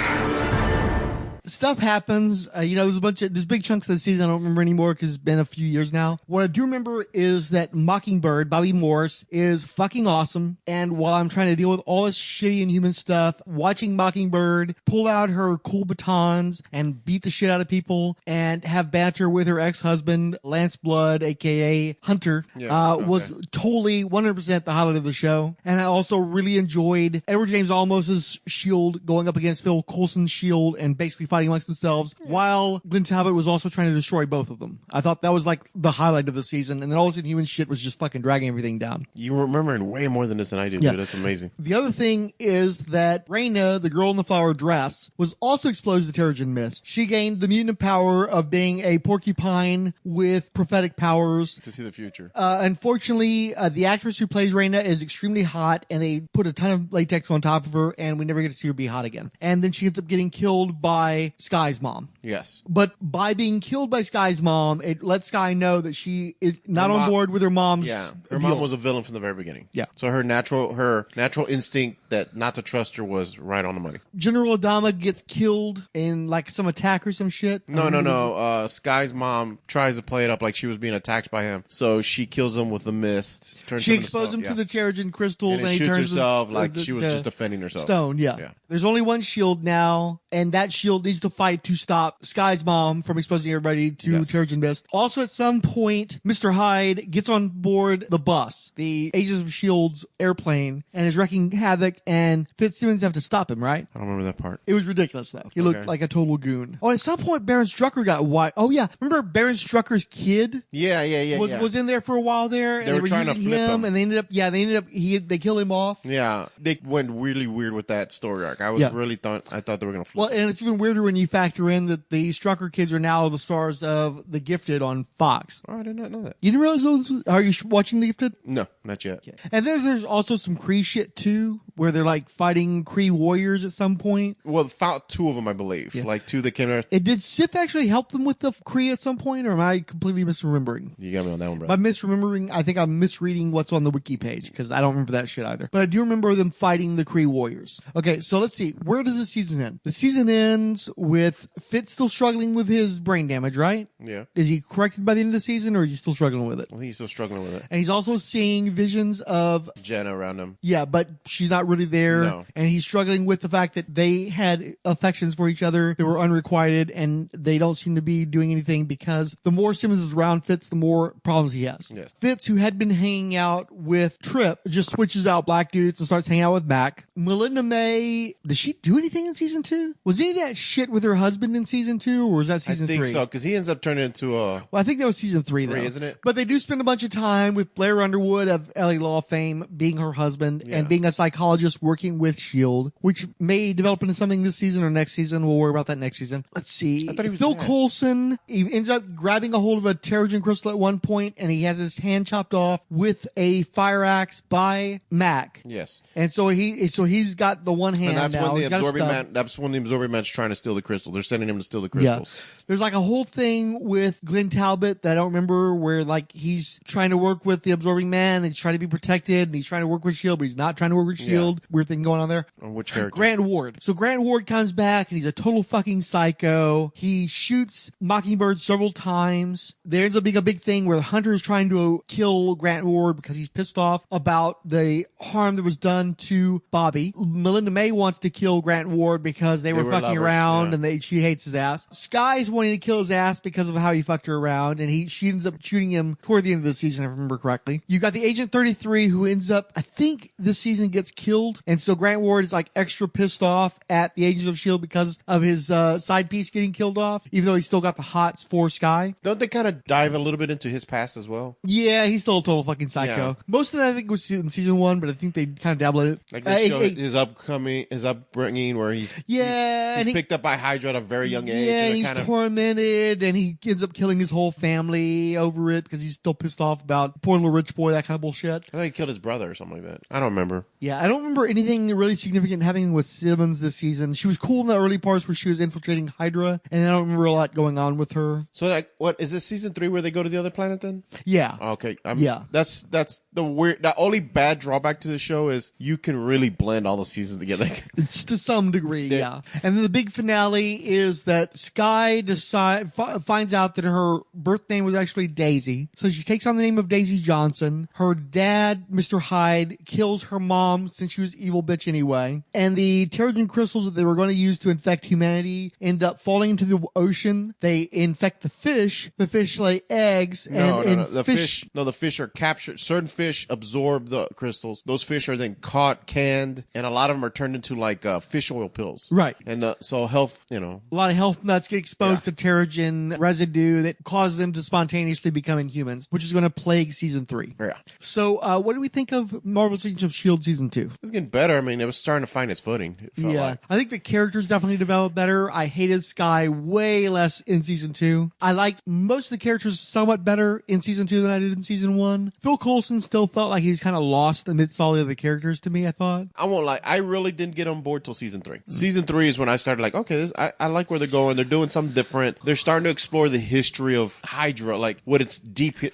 Stuff happens. There's big chunks of the season I don't remember anymore because it's been a few years now. What I do remember is that Mockingbird, Bobby Morse, is fucking awesome. And while I'm trying to deal with all this shitty Inhuman stuff, watching Mockingbird pull out her cool batons and beat the shit out of people and have banter with her ex-husband, Lance Blood, aka Hunter, was totally 100% the highlight of the show. And I also really enjoyed Edward James Olmos's S.H.I.E.L.D. going up against Phil Coulson's S.H.I.E.L.D. and basically fighting amongst themselves while Glenn Talbot was also trying to destroy both of them. I thought that was like the highlight of the season, and then all this Inhuman shit was just fucking dragging everything down. You were remembering way more than this than I did, dude. That's amazing. The other thing is that Raina, the girl in the flower dress, was also exposed to Terrigen Mist. She gained the mutant power of being a porcupine with prophetic powers. To see the future. Unfortunately, the actress who plays Raina is extremely hot, and they put a ton of latex on top of her, and we never get to see her be hot again. And then she ends up getting killed by Sky's mom. Yes. But by being killed by Sky's mom, it lets Sky know that she is not on board with her mom's her mom was a villain from the very beginning. Yeah. So her natural instinct that not to trust her was right on the money. General Adama gets killed in like some attack or some shit. No. Sky's mom tries to play it up like she was being attacked by him. So she kills him with the mist. She exposed him to the Terrigen crystals, and he shoots turns herself like she was just defending herself. Stone, yeah. There's only one S.H.I.E.L.D. now, and that S.H.I.E.L.D. needs to fight to stop Sky's mom from exposing everybody to Terrigen Mist. Also, at some point, Mr. Hyde gets on board the bus, the Agents of S.H.I.E.L.D.'s airplane, and is wreaking havoc, and Fitzsimmons have to stop him, right? I don't remember that part. It was ridiculous, though. He looked like a total goon. Oh, at some point, Baron Strucker got white. Oh, yeah. Remember Baron Strucker's kid? Was in there for a while there. They were trying to flip him. And they ended up, they killed him off. Yeah. They went really weird with that story arc. I thought they were going to flip. Well, and it's even weirder when you factor in that the Strucker kids are now the stars of The Gifted on Fox. Oh, I did not know that. You didn't realize those? Are you watching The Gifted? No, not yet. Okay. And there's also some Kree shit too, where they're like fighting Kree warriors at some point. Well, found two of them, I believe. Yeah. Like two that came out. Did Sif actually help them with the Kree at some point, or am I completely misremembering? You got me on that one, bro. By misremembering, I think I'm misreading what's on the wiki page, because I don't remember that shit either. But I do remember them fighting the Kree warriors. Okay, so let's see. Where does the season end? The season ends with Fitz still struggling with his brain damage, right? Yeah. Is he corrected by the end of the season, or is he still struggling with it? I think he's still struggling with it. And he's also seeing visions of Jenna around him. Yeah, but she's not really there. No. And he's struggling with the fact that they had affections for each other that were unrequited, and they don't seem to be doing anything because the more Simmons is around Fitz, the more problems he has. Yes. Fitz, who had been hanging out with Trip, just switches out black dudes and starts hanging out with Mac. Melinda May, did she do anything in season 2? Was any of that shit with her husband in season 2, or was that season 3? I think so, because he ends up turning into a... Well, I think that was season 3, though. Isn't it? But they do spend a bunch of time with Blair Underwood of LA Law fame being her husband and being a psychologist working with S.H.I.E.L.D., which may develop into something this season or next season. We'll worry about that next season. Let's see. I thought he was Phil dead. Coulson, he ends up grabbing a hold of a Terrigen crystal at one point, and he has his hand chopped off with a fire axe by Mac. Yes. And so he's got the one hand And that's now. when He's the got a absorbing stub. man. That's when the absorbing man's trying to steal the crystal. They're sending him to steal the crystals. Yeah. There's like a whole thing with Glenn Talbot that I don't remember where like he's trying to work with the absorbing man and he's trying to be protected and he's trying to work with S.H.I.E.L.D., but he's not trying to work with S.H.I.E.L.D. Weird thing going on there. On which character? Grant Ward. So Grant Ward comes back and he's a total fucking psycho. He shoots Mockingbird several times. There ends up being a big thing where the hunter is trying to kill Grant Ward because he's pissed off about the harm that was done to Bobby. Melinda May wants to kill Grant Ward because they were fucking lovers, around yeah. and she hates his ass. Sky's wanting to kill his ass because of how he fucked her around, and she ends up shooting him toward the end of the season, if I remember correctly. You got the Agent 33 who ends up, I think this season gets killed, and so Grant Ward is like extra pissed off at the Agents of S.H.I.E.L.D. because of his side piece getting killed off, even though he's still got the hots for Sky. Don't they kind of dive a little bit into his past as well? Yeah, he's still a total fucking psycho. Yeah. Most of that I think was in season 1, but I think they kind of dabble in it. Like they show his upbringing where he's picked up by Hydra at a very young age. Yeah, and he's tormented, and he ends up killing his whole family over it because he's still pissed off about poor little rich boy, that kind of bullshit. I thought he killed his brother or something like that. I don't remember. Yeah, I don't remember anything really significant happening with Simmons this season. She was cool in the early parts where she was infiltrating Hydra, and I don't remember a lot going on with her. So, like, what is this season 3 where they go to the other planet then? Yeah. Okay. Yeah. That's the weird. The only bad drawback to the show is you can really blend all the seasons together. It's to some degree, yeah. And then the big finale is that Sky finds out that her birth name was actually Daisy. So she takes on the name of Daisy Johnson. Her dad, Mr. Hyde, kills her mom since she was an evil bitch anyway. And the Terrigen crystals that they were going to use to infect humanity end up falling into the ocean. They infect the fish. The fish lay eggs. The fish are captured. Certain fish absorb the crystals. Those fish are then caught, canned, and a lot of them are turned into like fish oil pills. Right. And so health, a lot of health nuts get exposed to Terrigen residue that causes them to spontaneously become Inhumans, which is going to plague season 3. Yeah. So, what do we think of Marvel's Agents of S.H.I.E.L.D. season 2? It's getting better. I mean, it was starting to find its footing. It felt like. I think the characters definitely developed better. I hated Sky way less in season 2. I liked most of the characters somewhat better in season 2 than I did in season 1. Phil Coulson still felt like he was kind of lost amidst all the other characters to me, I thought. I won't lie. I really didn't get on board till season 3. Season 3 is when I started like, okay, I like where they're going. They're doing something different. They're starting to explore the history of Hydra, like what its deep. They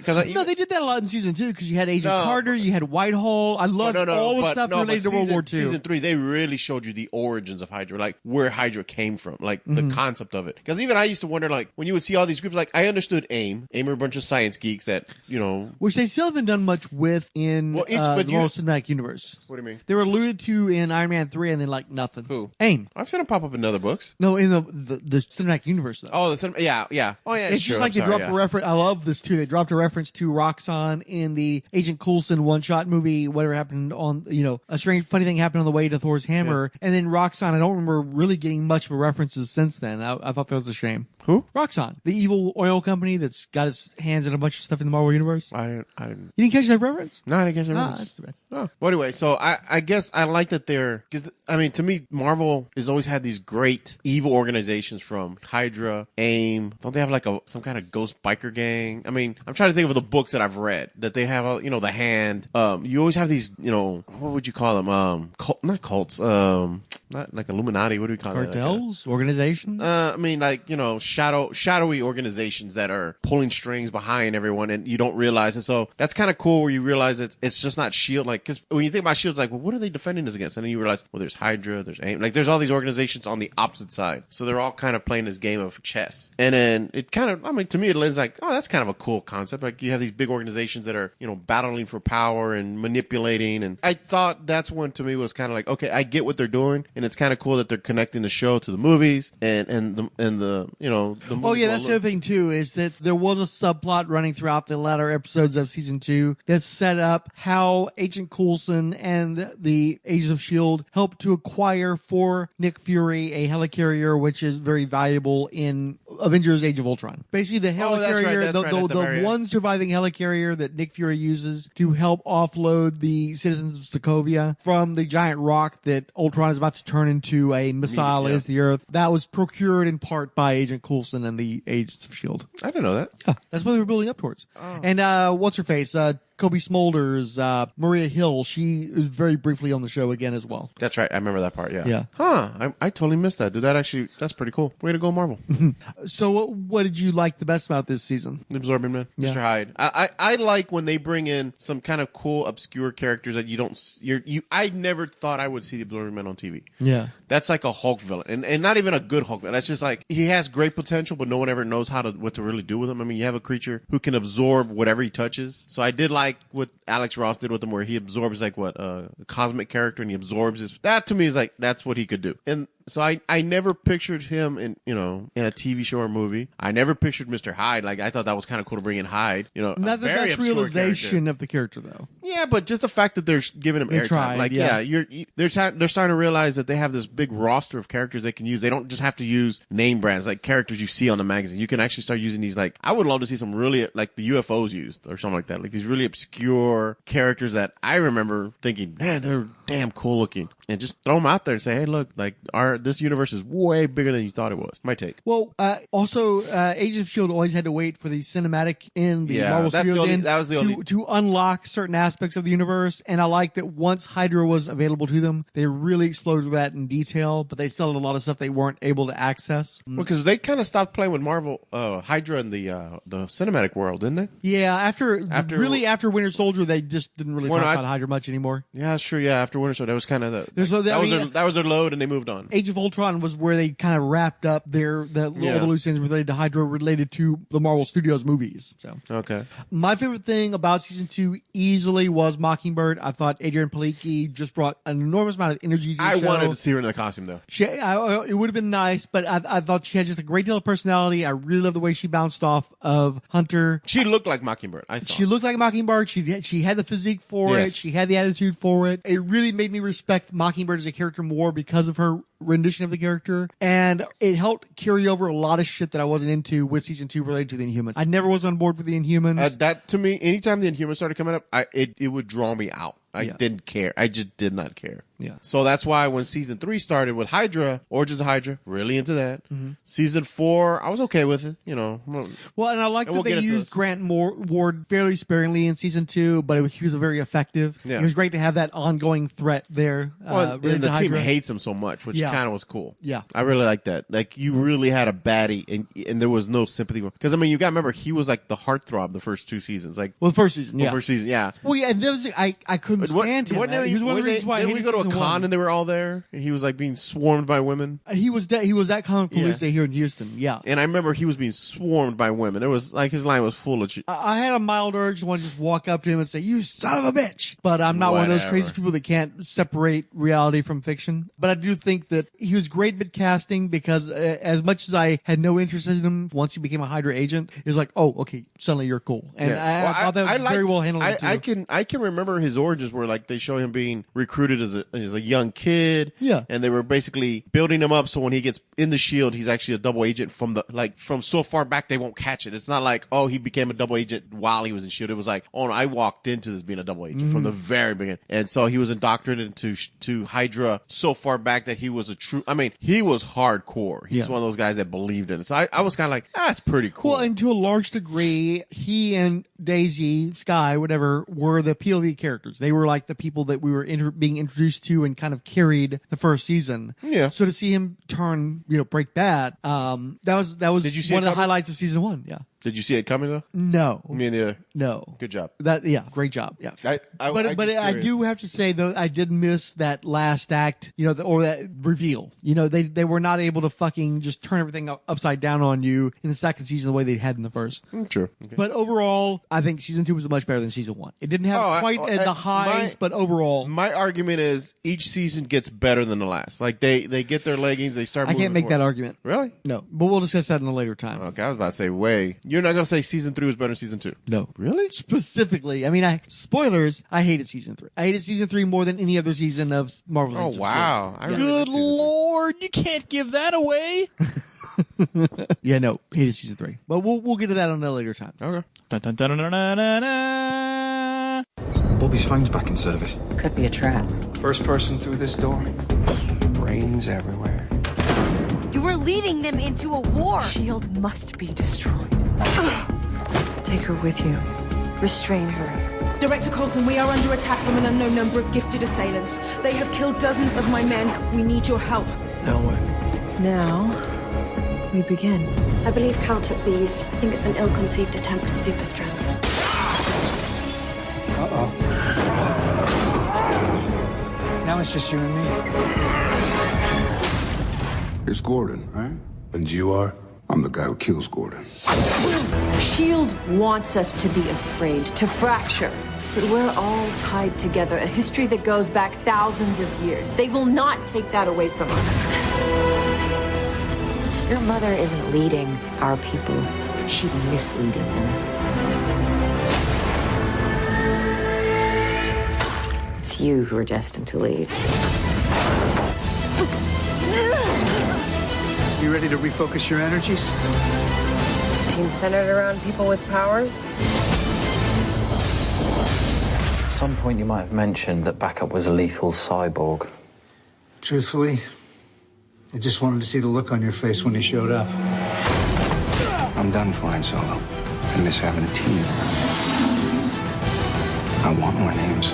did that a lot in season 2 because you had Agent Carter, you had Whitehall. I loved all the stuff related to World War II. Season 3, they really showed you the origins of Hydra, like where Hydra came from, like the concept of it. Because even I used to wonder, like when you would see all these groups, like I understood AIM. AIM are a bunch of science geeks that which they still haven't done much with in the Marvel Cinematic Universe. What do you mean? They were alluded to in Iron Man 3 and then like nothing. Who? AIM. I've seen them pop up in other books. No, in the Cinematic Universe though. Oh, yeah. Oh yeah. It's just like they dropped a reference. I love this too. They dropped a reference to Roxxon in the Agent Coulson one-shot movie. Whatever happened on, a strange, funny thing happened on the way to Thor's hammer, and then Roxxon. I don't remember really getting much of a references since then. I thought that was a shame. Who? Roxxon, the evil oil company that's got its hands in a bunch of stuff in the Marvel Universe. I didn't. You didn't catch that reference? No, I didn't catch that reference. That's too bad. Oh. Well, anyway, so I guess I like that because to me, Marvel has always had these great evil organizations from Hydra, AIM. Don't they have like some kind of ghost biker gang? I mean, I'm trying to think of the books that I've read that they have, the Hand. You always have these, what would you call them? Not cults. not like Illuminati. What do we call it? Cartels, organizations. I mean, like, you know, shadowy organizations that are pulling strings behind everyone, and you don't realize. And so that's kind of cool where you realize that it's just not S.H.I.E.L.D. Like, because when you think about S.H.I.E.L.D., it's like, well, what are they defending us against? And then you realize, well, there's Hydra, there's AIM, like there's all these organizations on the opposite side. So they're all kind of playing this game of chess. And then it kind of, I mean, to me, it is like, oh, that's kind of a cool concept. Like, you have these big organizations that are, you know, battling for power and manipulating. And I thought that's when, to me, was kind of like, okay, I get what they're doing, and it's kind of cool that they're connecting the show to the movies and the you know, the movies. Oh yeah, that's the other thing too, is that there was a subplot running throughout the latter episodes of season 2 that set up how Agent Coulson and the Agents of S.H.I.E.L.D. helped to acquire for Nick Fury a helicarrier, which is very valuable in Avengers: Age of Ultron. Basically, the helicarrier, the one surviving helicarrier that Nick Fury uses to help offload the citizens of Sokovia from the giant rock that Ultron is about to turn into a missile against the Earth. That was procured in part by Agent Coulson and the Agents of S.H.I.E.L.D. I didn't know that. Yeah, that's what they were building up towards. Oh. And what's her face? Kobe Smulders, Maria Hill, she was very briefly on the show again as well. That's right. I remember that part. Yeah. Yeah. Huh. I totally missed that. That's pretty cool. Way to go, Marvel. So what did you like the best about this season? The Absorbing Man. Yeah. Mr. Hyde. I like when they bring in some kind of cool, obscure characters that you don't, I never thought I would see the Absorbing Man on TV. Yeah. That's like a Hulk villain, and not even a good Hulk villain. That's just like, he has great potential, but no one ever knows what to really do with him. I mean, you have a creature who can absorb whatever he touches. So I did like what Alex Ross did with him, where he absorbs like a cosmic character, and he absorbs his. That to me is like, that's what he could do. And so I never pictured him in a TV show or movie. I never pictured Mr. Hyde. Like, I thought that was kind of cool to bring in Hyde. You know, not the best realization of the character though. Yeah, but just the fact that they're giving him airtime. Like, they're starting to realize that they have this big roster of characters they can use. They don't just have to use name brands like characters you see on the magazine. You can actually start using these. Like, I would love to see some really, like, the UFOs used or something like that. Like, these really obscure characters that I remember thinking, man, they're damn cool looking. And just throw them out there and say, hey, look, like, this universe is way bigger than you thought it was. My take. Well, also, Agents of S.H.I.E.L.D. always had to wait for the cinematic in the Marvel Studios to unlock certain aspects of the universe. And I like that once Hydra was available to them, they really explored that in detail, but they still had a lot of stuff they weren't able to access. Well, because they kind of stopped playing with Marvel, Hydra in the cinematic world, didn't they? Yeah, after Winter Soldier, they just didn't really talk about Hydra much anymore. Yeah, that's true. Yeah, after Winter Soldier, that was kind of that was their load, and they moved on. Age of Ultron was where they kind of wrapped up all the loose ends related to Hydra, related to the Marvel Studios movies. So okay, my favorite thing about season 2 easily was Mockingbird. I thought Adrienne Palicki just brought an enormous amount of energy to the show. I wanted to see her in the costume though. It would have been nice, but I thought she had just a great deal of personality. I really love the way she bounced off of Hunter. She looked like Mockingbird. I thought she looked like Mockingbird. She had the physique for it. She had the attitude for it. It really made me respect Mockingbird as a character more because of her rendition of the character, and it helped carry over a lot of shit that I wasn't into with season 2 related to the Inhumans. I never was on board with the Inhumans. That to me, anytime the Inhumans started coming up, it would draw me out. I didn't care. I just did not care. Yeah. So that's why when season 3 started with Hydra, Origins of Hydra, really into that. Mm-hmm. Season 4, I was okay with it. You know. Well, and I like that they used Grant Ward fairly sparingly in season 2, but he was very effective. Yeah. It was great to have that ongoing threat there. Well, and the team hates him so much, which kind of was cool. Yeah. I really like that. Like, you really had a baddie, and there was no sympathy. Because, I mean, you got to remember, he was like the heartthrob the first 2 seasons. Like, the first season, yeah. Well, yeah, and there was, I couldn't stand him. He was one of the reasons why I hated we go to a con and they were all there, and he was like being swarmed by women. He was that comic police day here in Houston, yeah. And I remember he was being swarmed by women. There was like, his line was full of shit. I had a mild urge to want to just walk up to him and say, "You son of a bitch!" But I'm not one of those crazy people that can't separate reality from fiction. But I do think that he was great at casting, because as much as I had no interest in him, once he became a Hydra agent, it was like, oh, okay, suddenly you're cool. And I thought that was very well handled. I can remember his origins where like they show him being recruited as a young kid. Yeah. And they were basically building him up so when he gets in the S.H.I.E.L.D., he's actually a double agent from so far back they won't catch it. It's not like, oh, he became a double agent while he was in S.H.I.E.L.D. It was like, oh, no, I walked into this being a double agent from the very beginning. And so he was indoctrinated to Hydra so far back that he was he was hardcore. He's one of those guys that believed in it. So I was kind of like, that's pretty cool. Well, and to a large degree, he and Daisy, Sky, whatever, were the POV characters. They were like the people that we were being introduced 2 and kind of carried the first season. Yeah. So to see him turn, break bad, that was Did you see one it of the coming? highlights of season 1. Yeah. Did you see it coming though? No. Me neither. No. Good job. Great job. Yeah. But I do have to say though, I did miss that last act, or that reveal. They were not able to fucking just turn everything upside down on you in the second season the way they had in the first. True. Okay. But overall, I think season 2 was much better than season 1. It didn't have quite the highs, but overall, my argument is each season gets better than the last. Like they get their leggings, they start. I can't make that argument. Really? No, but we'll discuss that in a later time. Okay, I was about to say way. You're not gonna say season 3 was better than season 2? No. Really? Specifically, I mean, spoilers. I hated season 3. I hated season 3 more than any other season of Marvel's. Oh wow! Yeah. Good Lord, you can't give that away. Yeah, no, hated season 3. But we'll get to that on a later time. Okay. Dun, dun, dun, dun, dun, dun, dun. Bobby's phone's back in service. Could be a trap. First person through this door. Brains everywhere. You were leading them into a war. S.H.I.E.L.D. must be destroyed. Take her with you. Restrain her. Director Coulson, we are under attack from an unknown number of gifted assailants. They have killed dozens of my men. We need your help. Now what? Now, we begin. I believe Cal took these. I think it's an ill-conceived attempt at super strength. Uh-oh. Now it's just you and me. It's Gordon, right? And you are? I'm the guy who kills Gordon. S.H.I.E.L.D. wants us to be afraid, to fracture. But we're all tied together, a history that goes back thousands of years. They will not take that away from us. Your mother isn't leading our people. She's misleading them. It's you who are destined to lead. You ready to refocus your energies? Team centered around people with powers? At some point you might have mentioned that Backup was a lethal cyborg. Truthfully, I just wanted to see the look on your face when he showed up. I'm done flying solo. I miss having a team. I want more names.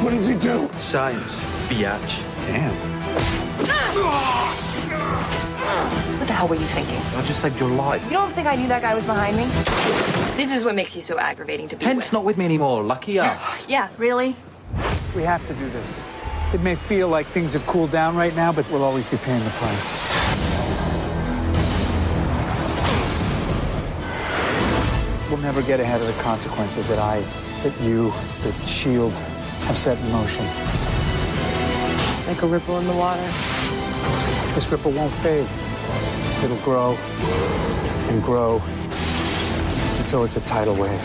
What did you do? Science, biatch. Damn. What the hell were you thinking? I just saved your life. You don't think I knew that guy was behind me? This is what makes you so aggravating to be Hence with. not with me anymore, lucky us. Yeah, really? We have to do this. It may feel like things have cooled down right now, but we'll always be paying the price. We'll never get ahead of the consequences that you, that S.H.I.E.L.D. have set in motion. Like a ripple in the water. This ripple won't fade. It'll grow and grow until it's a tidal wave.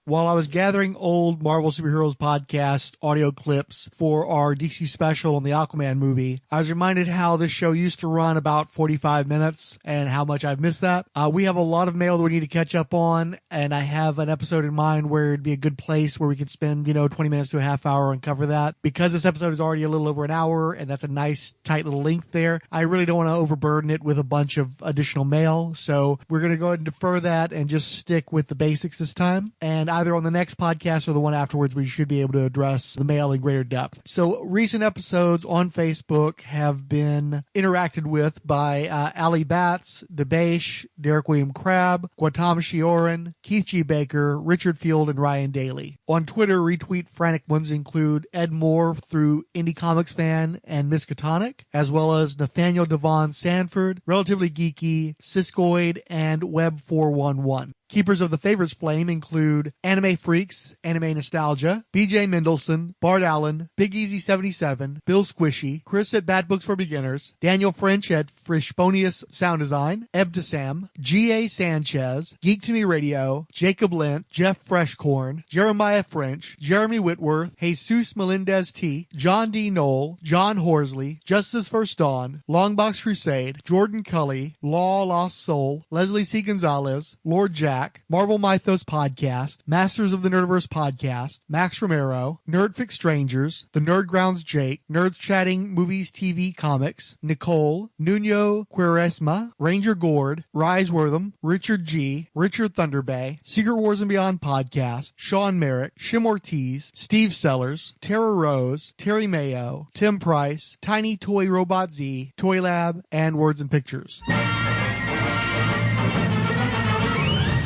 While I was gathering old Marvel Superheroes podcast audio clips for our DC special on the Aquaman movie, I was reminded how this show used to run about 45 minutes and how much I've missed that. We have a lot of mail that we need to catch up on, and I have an episode in mind where it'd be a good place where we could spend, 20 minutes to a half hour and cover that. Because this episode is already a little over an hour, and that's a nice, tight little length there, I really don't want to overburden it with a bunch of additional mail, so we're going to go ahead and defer that and just stick with the basics this time. And either on the next podcast or the one afterwards, we should be able to address the mail in greater depth. So recent episodes on Facebook have been interacted with by Ali Batts, Debash, Derek William Crabb, Gautam Shioran, Keith G. Baker, Richard Field, and Ryan Daly. On Twitter, retweet frantic ones include Ed Moore through Indie Comics Fan and Miskatonic, as well as Nathaniel Devon Sanford, Relatively Geeky, Siskoid, and Web411. Keepers of the Favorites Flame include Anime Freaks, Anime Nostalgia, BJ Mendelson, Bart Allen, Big Easy 77, Bill Squishy, Chris at Bad Books for Beginners, Daniel French at Frishbonius Sound Design, Ebdesam, G.A. Sanchez, Geek to Me Radio, Jacob Lent, Jeff Freshcorn, Jeremiah French, Jeremy Whitworth, Jesus Melendez T, John D. Knoll, John Horsley, Justice First Dawn, Longbox Crusade, Jordan Cully, Law Lost Soul, Leslie C. Gonzalez, Lord Jack, Track, Marvel Mythos Podcast, Masters of the Nerdiverse Podcast, Max Romero, Nerdfix Strangers, The Nerd Grounds Jake, Nerds Chatting Movies, TV, Comics, Nicole, Nuno Quaresma, Ranger Gord, Rise Wortham, Richard G, Richard Thunderbay, Secret Wars and Beyond Podcast, Sean Merrick, Shim Ortiz, Steve Sellers, Tara Rose, Terry Mayo, Tim Price, Tiny Toy Robot Z, Toy Lab, and Words and Pictures.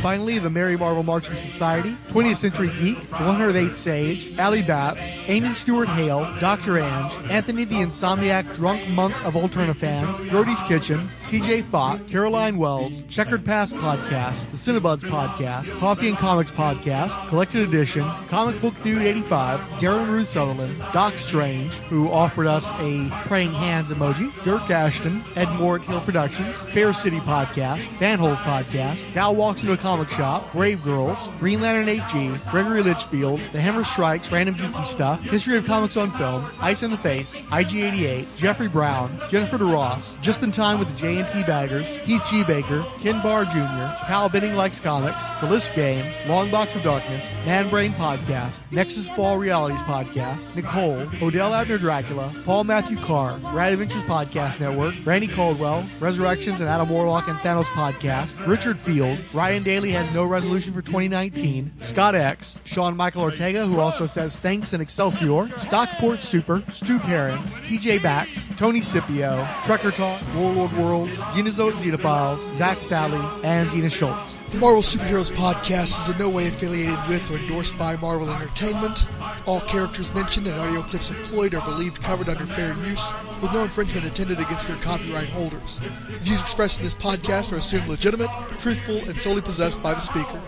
Finally, the Merry Marvel Marching Society, 20th Century Geek, the 108th Sage, Allie Batts, Amy Stewart Hale, Dr. Ange, Anthony the Insomniac Drunk Monk of Alternafans, Brody's Kitchen, CJ Fott, Caroline Wells, Checkered Past Podcast, the Cinebuds Podcast, Coffee and Comics Podcast, Collected Edition, Comic Book Dude 85, Darren Ruth Sutherland, Doc Strange, who offered us a praying hands emoji, Dirk Ashton, Ed Moore at Hill Productions, Fair City Podcast, Van Holes Podcast, Gal Walks into a Comic Shop, Grave Girls, Green Lantern 8G, Gregory Litchfield, The Hammer Strikes, Random Geeky Stuff, History of Comics on Film, Ice in the Face, IG88, Jeffrey Brown, Jennifer DeRoss, Just in Time with the J&T Baggers, Keith G. Baker, Ken Barr Jr., Cal Benning Likes Comics, The List Game, Long Box of Darkness, Man Brain Podcast, Nexus Fall Realities Podcast, Nicole, Odell Abner Dracula, Paul Matthew Carr, Rad Adventures Podcast Network, Randy Caldwell, Resurrections and Adam Warlock and Thanos Podcast, Richard Field, Ryan Daly has no resolution for 2019, Scott X, Sean Michael Ortega, who also says thanks in Excelsior, Stockport Super, Stu Perrins, TJ Bax, Tony Scipio, Trekker Talk, Warlord Worlds, Xenozoic Xenophiles, Zach Sally, and Xena Schultz. The Marvel Superheroes Podcast is in no way affiliated with or endorsed by Marvel Entertainment. All characters mentioned and audio clips employed are believed covered under fair use, with no infringement intended against their copyright holders. The views expressed in this podcast are assumed legitimate, truthful, and solely possessed by the speaker.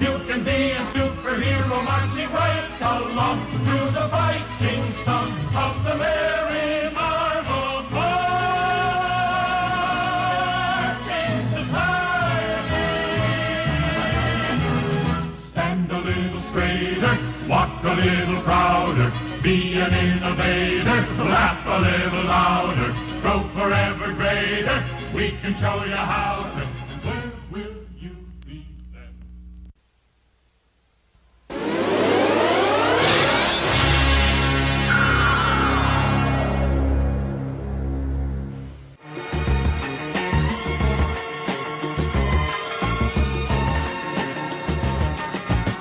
You can be a superhero marching right along to the Viking song of the Merry Marvel Marching Society. Stand a little straighter, walk a little prouder, be an innovator, laugh a little louder, grow forever greater. We can show you how to. Where will you be then?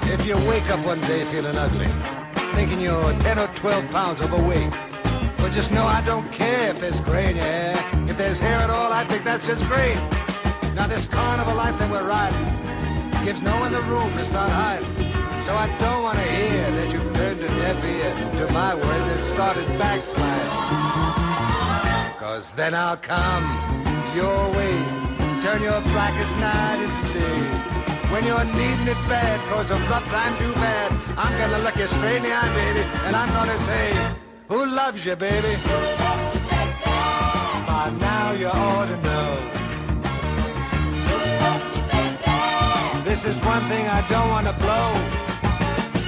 If you wake up one day feeling ugly, thinking you're 10 or 12 pounds overweight, well, just know I don't care if there's gray in your hair. If there's hair at all, I think that's just great. Now this carnival life that we're riding gives no one the room to start hiding. So I don't want to hear that you've turned a deaf ear to my words and started backsliding. Cause then I'll come your way, turn your blackest night into day. When you're needing it bad, cause the rough times you've had, I'm gonna look you straight in the eye, baby, and I'm gonna say, who loves you, baby? Who loves you, baby? By now you ought to know. Who loves you, baby? This is one thing I don't wanna blow.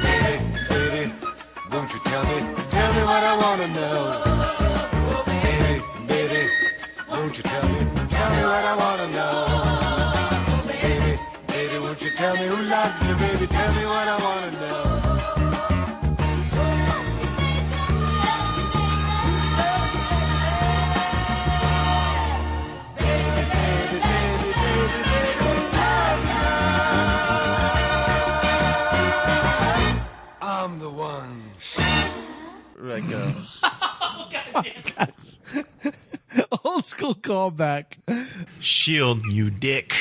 Baby, baby, won't you tell me what I wanna know? Baby, baby, won't you tell me what I wanna know? Won't you tell me who loves you, baby? Tell me what I want to know. Baby, baby, baby, baby, baby, who loves you? I'm the one. Right, Old school callback. S.H.I.E.L.D, you dick.